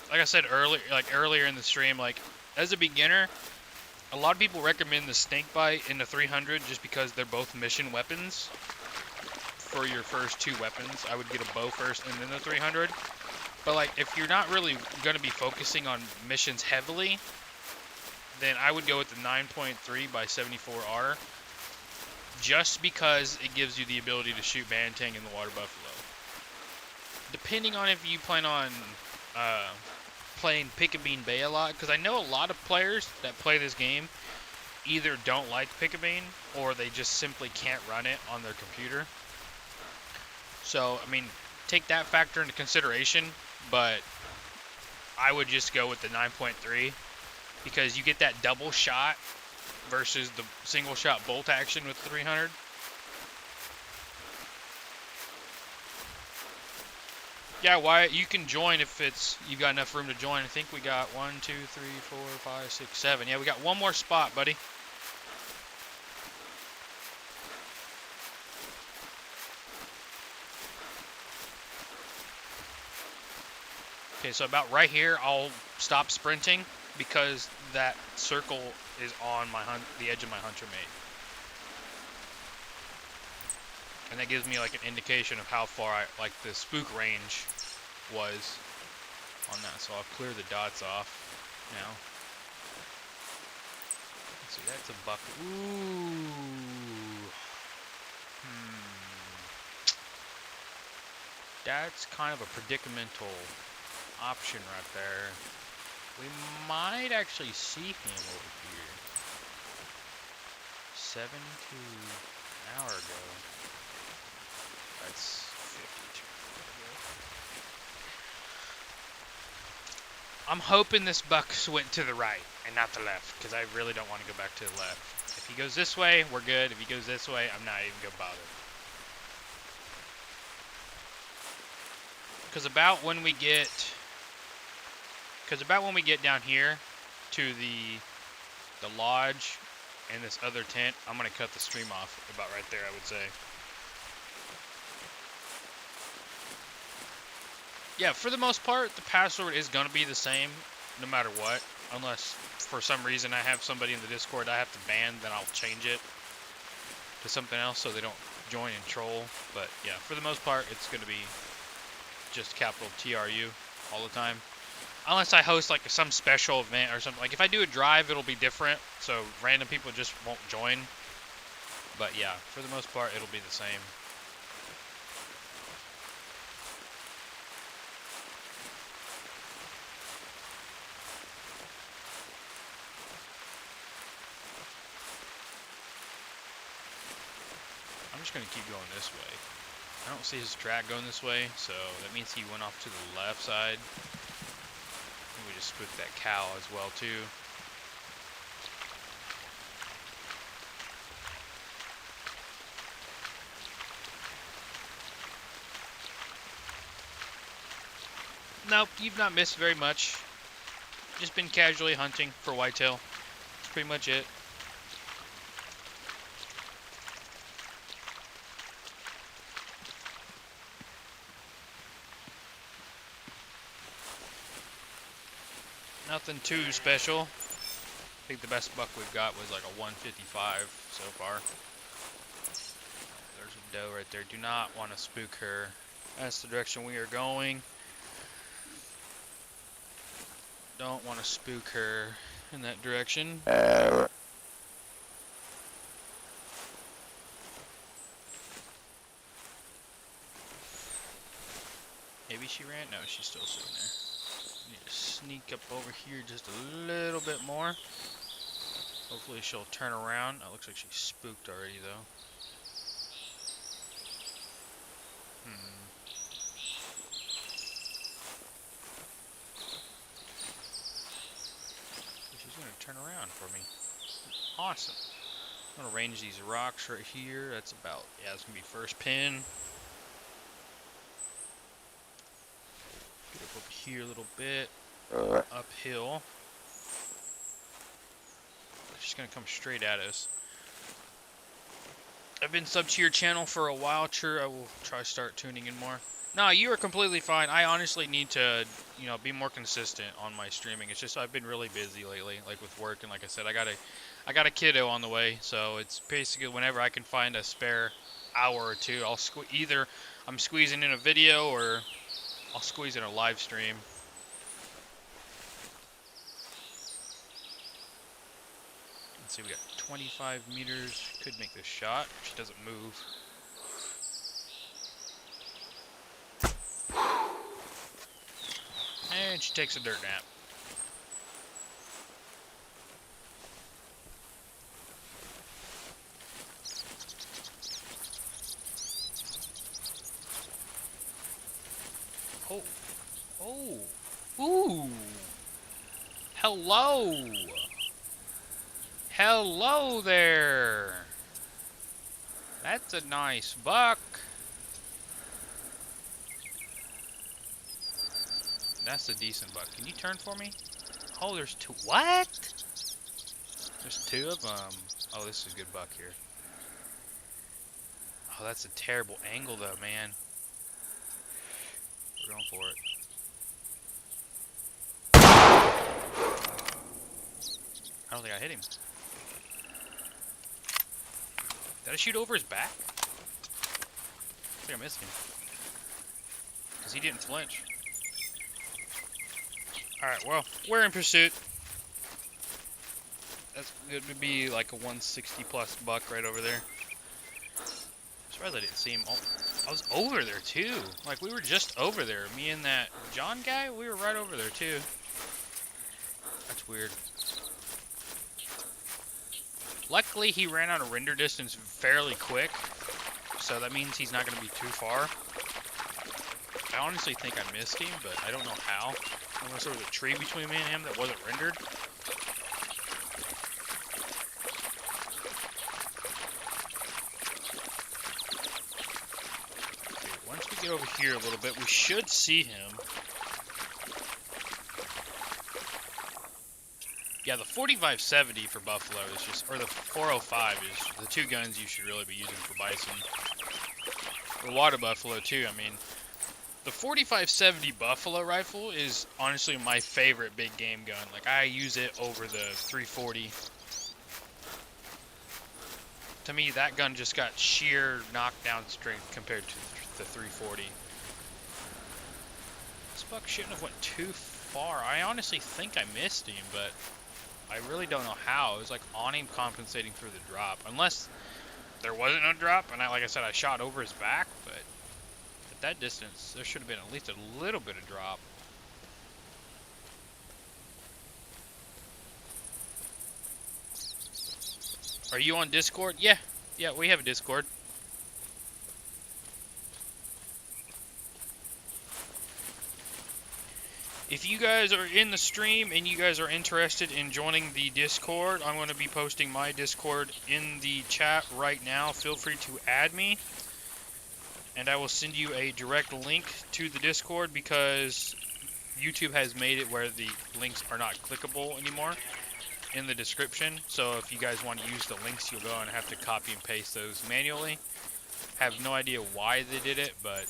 Like I said earlier in the stream, like, as a beginner, a lot of people recommend the snakebite and the .300 just because they're both mission weapons. For your first two weapons, I would get a bow first and then the .300. But like, if you're not really going to be focusing on missions heavily, then I would go with the 9.3 by 74R, just because it gives you the ability to shoot Bantang and the Water Buffalo. Depending on if you plan on playing Pick-a-Bean Bay a lot, because I know a lot of players that play this game either don't like Pick-a-Bean, or they just simply can't run it on their computer. So, I mean, take that factor into consideration, but I would just go with the 9.3, because you get that double shot versus the single shot bolt action with the .300. Yeah, Wyatt, you can join if you've got enough room to join. I think we got 1, 2, 3, 4, 5, 6, 7. Yeah, we got one more spot, buddy. Okay, so about right here, I'll stop sprinting because that circle is on the edge of my hunter mate. And that gives me like an indication of how far like the spook range was on that. So I'll clear the dots off now. Let's see, that's a buck. Ooh. That's kind of a predicamental option right there. We might actually see him over here. 72 an hour ago. That's 52 ago. I'm hoping this buck went to the right and not the left, because I really don't want to go back to the left. If he goes this way, we're good. If he goes this way, I'm not even going to bother. Because about when we get down here to the lodge and this other tent, I'm going to cut the stream off about right there, I would say. Yeah, for the most part, the password is going to be the same no matter what. Unless for some reason I have somebody in the Discord I have to ban, then I'll change it to something else so they don't join and troll. But yeah, for the most part, it's going to be just capital TRU all the time. Unless I host like some special event or something. Like if I do a drive, it'll be different, so random people just won't join. But yeah, for the most part, it'll be the same. I'm just going to keep going this way. I don't see his track going this way, so that means he went off to the left side. And we just spooked that cow as well, too. Nope, you've not missed very much. Just been casually hunting for whitetail. That's pretty much it. Nothing too special. I think the best buck we've got was like a 155. so far. There's a doe right there. Do not want to spook her. That's the direction we are going. Don't want to spook her in that direction. Maybe she ran? No, she's still sitting there. Need to sneak up over here just a little bit more. Hopefully she'll turn around. Oh, looks like she's spooked already though. She's gonna turn around for me. Awesome. I'm gonna range these rocks right here. That's about, yeah, it's gonna be first pin. Get up over here a little bit. Uphill. She's gonna come straight at us. I've been subbed to your channel for a while, True. I will try to start tuning in more. No, you are completely fine. I honestly need to, you know, be more consistent on my streaming. It's just I've been really busy lately, like with work, and like I said, I got a kiddo on the way, so it's basically whenever I can find a spare hour or two, I'll either I'm squeezing in a video or I'll squeeze in a live stream. Let's see, we got 25 meters. Could make this shot. She doesn't move. And she takes a dirt nap. Oh. Oh. Ooh. Hello. Hello there. That's a nice buck. That's a decent buck. Can you turn for me? Oh, there's two. What? There's two of them. Oh, this is a good buck here. Oh, that's a terrible angle though, man. We're going for it. I don't think I hit him. Did I shoot over his back? I think I missed him. Because he didn't flinch. Alright, well, we're in pursuit. That's good to be like a 160 plus buck right over there. I'm surprised I didn't see him. Oh, I was over there too. Like, we were just over there. Me and that John guy, we were right over there too. That's weird. Luckily, he ran out of render distance fairly quick. So that means he's not going to be too far. I honestly think I missed him, but I don't know how. Unless there was a tree between me and him that wasn't rendered. Okay, once we get over here a little bit, we should see him. Yeah, the 4570 for buffalo is just, or the 405 is the two guns you should really be using for bison. For water buffalo too, I mean. The 4570 buffalo rifle is honestly my favorite big game gun. Like, I use it over the 340. To me, that gun just got sheer knockdown strength compared to the 340. This buck shouldn't have went too far. I honestly think I missed him, but I really don't know how. It was like on him compensating for the drop. Unless there wasn't a drop, and like I said, I shot over his back, but at that distance, there should have been at least a little bit of drop. Are you on Discord? Yeah, we have a Discord. If you guys are in the stream and you guys are interested in joining the Discord, I'm going to be posting my Discord in the chat right now. Feel free to add me. And I will send you a direct link to the Discord because YouTube has made it where the links are not clickable anymore in the description. So if you guys want to use the links, you'll go and have to copy and paste those manually. Have no idea why they did it, but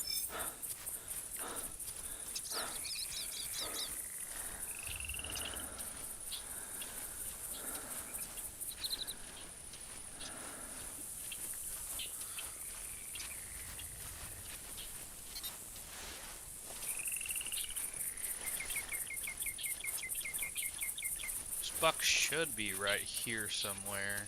buck should be right here somewhere.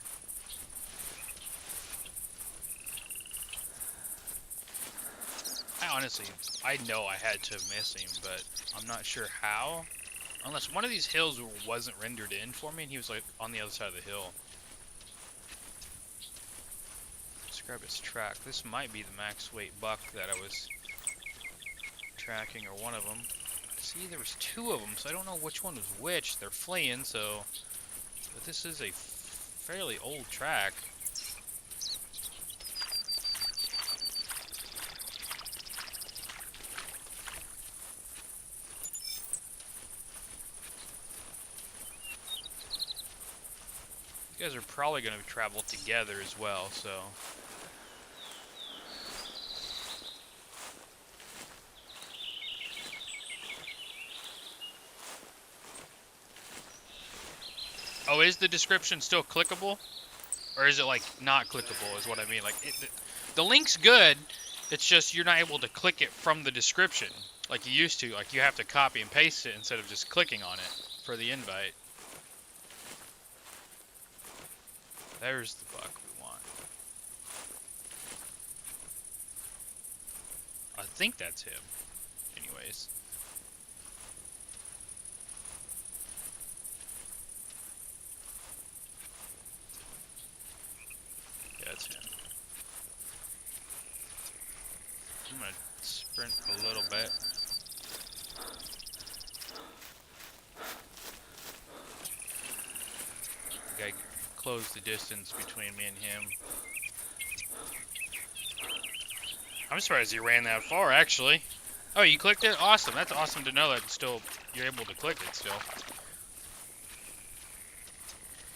I know I had to miss him, but I'm not sure how. Unless one of these hills wasn't rendered in for me and he was like on the other side of the hill. Let's grab his track. This might be the max weight buck that I was tracking, or one of them. See, there was two of them, so I don't know which one was which. They're fleeing, so... But this is a fairly old track. You guys are probably going to travel together as well, so... Oh, is the description still clickable? Or is it, like, not clickable is what I mean? Like, the link's good, it's just you're not able to click it from the description like you used to. Like, you have to copy and paste it instead of just clicking on it for the invite. There's the buck we want. I think that's him. Anyways. Yeah, that's him. I'm gonna sprint a little bit. Gotta close the distance between me and him. I'm surprised he ran that far, actually. Oh, you clicked it? Awesome. That's awesome to know that still you're able to click it still.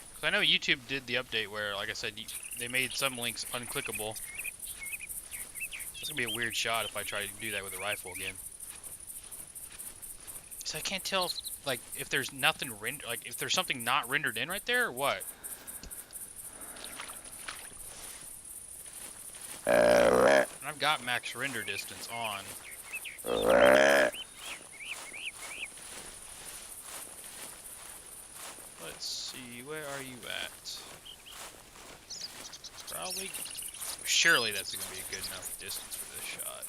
Because I know YouTube did the update where, like I said, they made some links unclickable. It's going to be a weird shot if I try to do that with a rifle again. So I can't tell if, like, if there's nothing rendered, like, if there's something not rendered in right there, or what? And I've got max render distance on. Let's see, where are you at? Probably, surely that's going to be a good enough distance for this shot.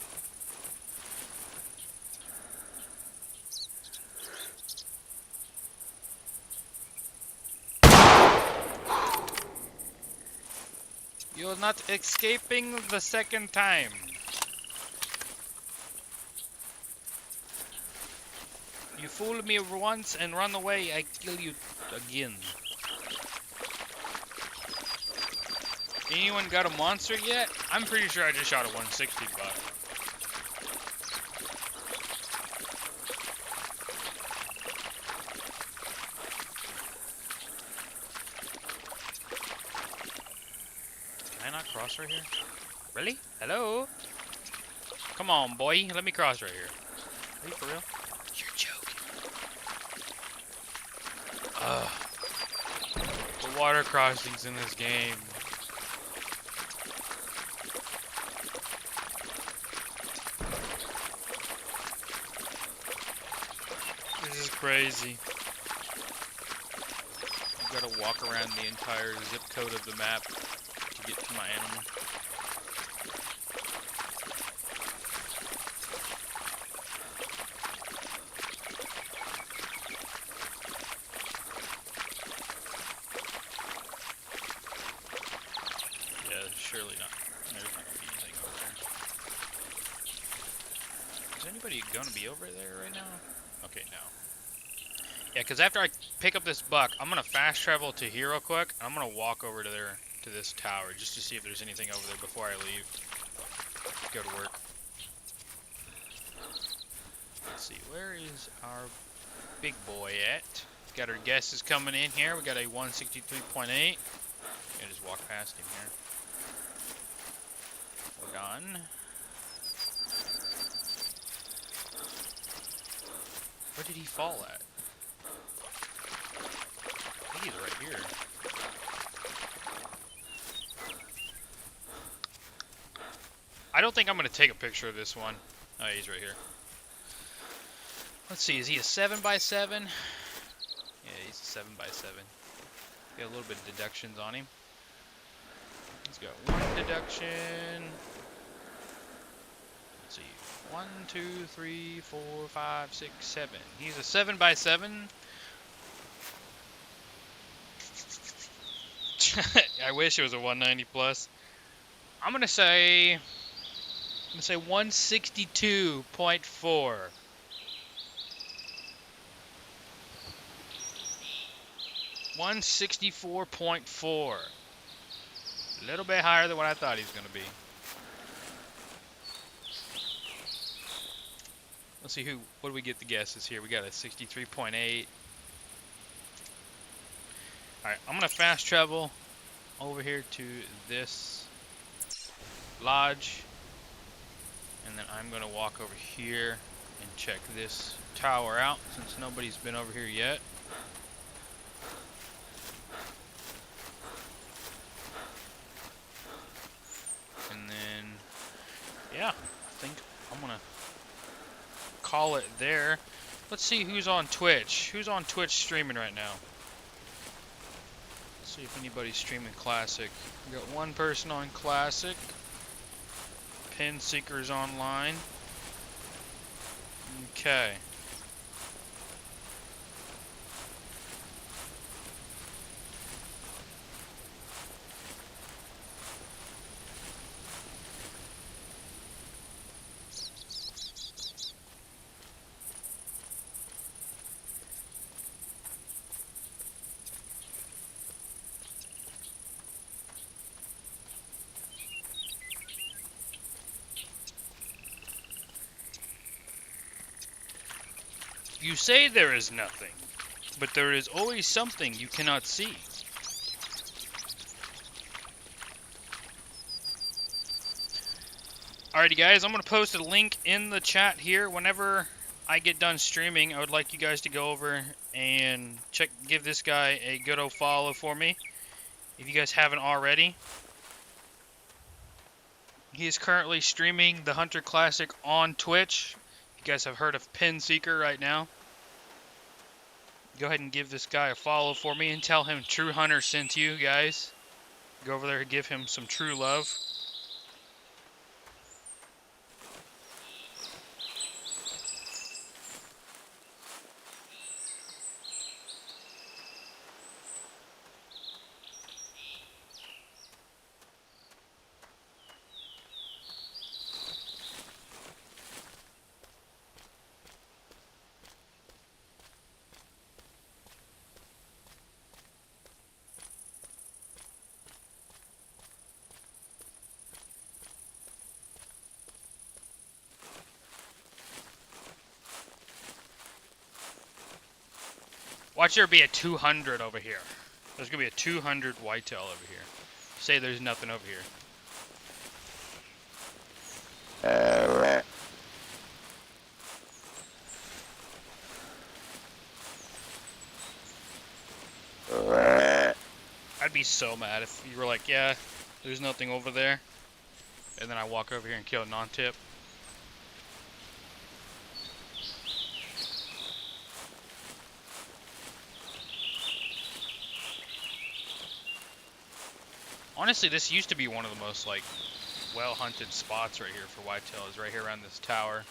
You're not escaping the second time. You fool me once and run away, I kill you again. Anyone got a monster yet? I'm pretty sure I just shot a 160 buck. Can I not cross right here? Really? Hello? Come on, boy. Let me cross right here. Are you for real? You're joking. Ugh. The water crossings in this game. This is crazy. I've got to walk around the entire zip code of the map to get to my animal. Yeah, surely not. There's not going to be anything over there. Is anybody going to be over there right now? Okay, no. Yeah, because after I pick up this buck, I'm going to fast travel to here real quick. I'm going to walk over to this tower just to see if there's anything over there before I leave. Go to work. Let's see, where is our big boy at? Got our guesses coming in here. We got a 163.8. I just walk past him here. We're done. Where did he fall at? I think he's right here. I don't think I'm going to take a picture of this one. Oh, he's right here. Let's see, is he a 7x7? Yeah, he's a 7x7. Get a little bit of deductions on him. He's got 1 deduction. Let's see. 1, 2, 3, 4, 5, 6, 7. He's a 7x7. I wish it was a 190 plus. I'm gonna say 162.4. 164.4. A little bit higher than what I thought he was gonna be. Let's see what do we get the guesses here? We got a 63.8. Alright, I'm gonna fast travel over here to this lodge, and then I'm gonna walk over here and check this tower out since nobody's been over here yet. And then, yeah, I think I'm gonna call it there. Let's see who's on Twitch. Who's on Twitch streaming right now? Let's see if anybody's streaming Classic. We got one person on Classic. Pin Seeker's online. Okay. You say there is nothing, but there is always something you cannot see. Alrighty guys, I'm going to post a link in the chat here. Whenever I get done streaming, I would like you guys to go over and give this guy a good old follow for me, if you guys haven't already. He is currently streaming the Hunter Classic on Twitch. You guys have heard of Pin Seeker right now. Go ahead and give this guy a follow for me and tell him TruHunter sent you guys. Go over there and give him some true love. Watch there be a 200 over here. There's going to be a 200 whitetail over here. Say there's nothing over here. I'd be so mad if you were like, yeah, there's nothing over there. And then I walk over here and kill a non-tip. Honestly, this used to be one of the most, like, well-hunted spots right here for whitetail, is right here around this tower.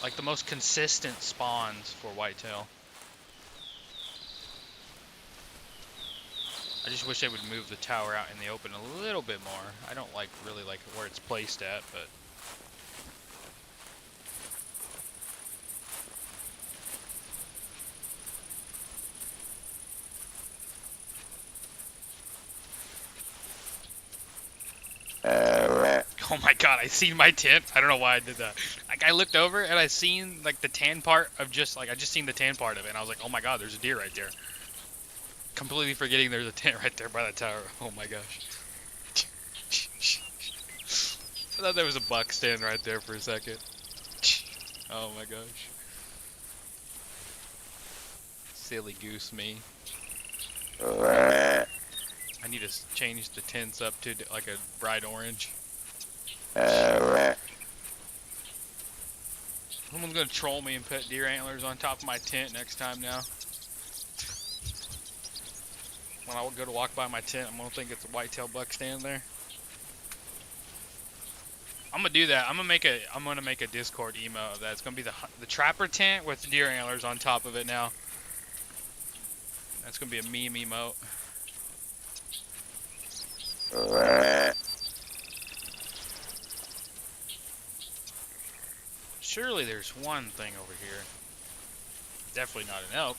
Like, the most consistent spawns for whitetail. I just wish they would move the tower out in the open a little bit more. I don't really like where it's placed at, but... Oh my god, I seen my tent. I don't know why I did that. Like, I looked over and I seen, like, the tan part of just, like, I just seen the tan part of it. And I was like, oh my god, there's a deer right there. Completely forgetting there's a tent right there by that tower. Oh my gosh. I thought there was a buck standing right there for a second. Oh my gosh. Silly goose me. I need to change the tents up to like a bright orange. Someone's gonna troll me and put deer antlers on top of my tent next time now. when I go to walk by my tent, I'm gonna think it's a whitetail buck standing there. I'm gonna do that. I'm gonna make a Discord email of that. It's gonna be the trapper tent with deer antlers on top of it now. That's gonna be a meme emote. Surely there's one thing over here. Definitely not an elk.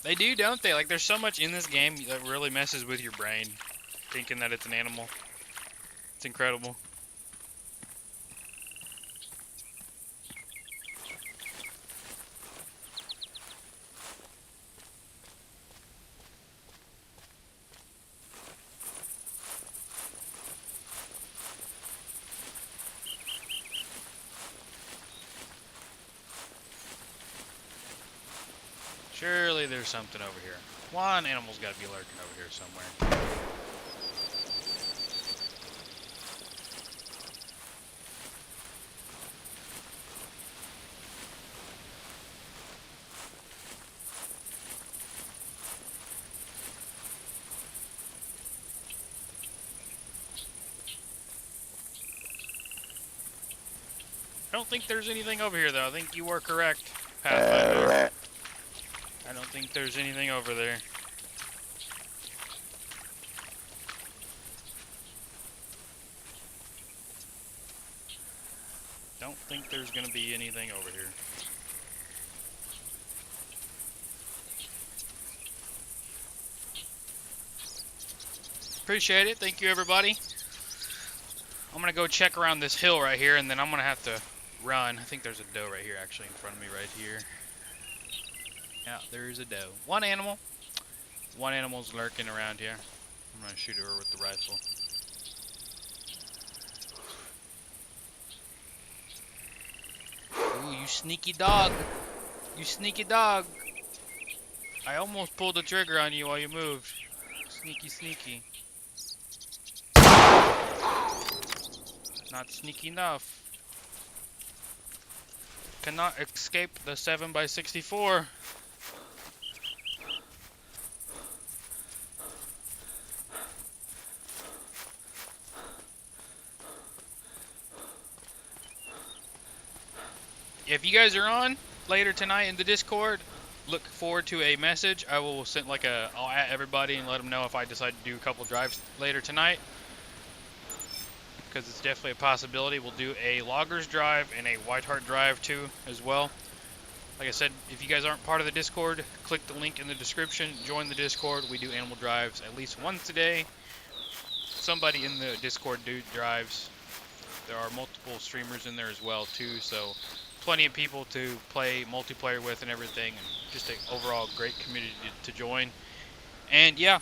They do, don't they? Like, there's so much in this game that really messes with your brain, thinking that it's an animal. It's incredible. Surely there's something over here. One animal's got to be lurking over here somewhere. I don't think there's anything over here, though. I think you were correct, Pathfinder. I don't think there's anything over there. Don't think there's gonna be anything over here. Appreciate it. Thank you, everybody. I'm gonna go check around this hill right here, and then I'm gonna have to run. I think there's a doe right here, actually, in front of me right here. Yeah, there is a doe. One animal. One animal's lurking around here. I'm gonna shoot her with the rifle. Ooh, you sneaky dog. You sneaky dog. I almost pulled the trigger on you while you moved. Sneaky, sneaky. Not sneaky enough. Cannot escape the 7x64. If you guys are on later tonight in the Discord, look forward to a message. I will send I'll at everybody and let them know if I decide to do a couple drives later tonight. Because it's definitely a possibility. We'll do a loggers drive and a white heart drive too as well. Like I said, if you guys aren't part of the Discord, click the link in the description, join the Discord. We do animal drives at least once a day. Somebody in the Discord drives. There are multiple streamers in there as well too, so plenty of people to play multiplayer with and everything, and just an overall great community to join. And yeah,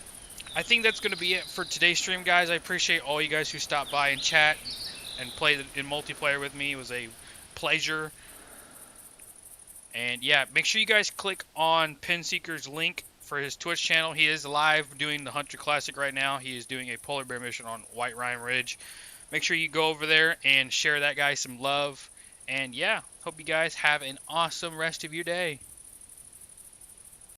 I think that's going to be it for today's stream, guys. I appreciate all you guys who stopped by and chat and played in multiplayer with me. It was a pleasure. And yeah, make sure you guys click on Pinseeker's link for his Twitch channel. He is live doing the Hunter Classic right now. He is doing a polar bear mission on White Ryan Ridge. Make sure you go over there and share that guy some love. And yeah, hope you guys have an awesome rest of your day.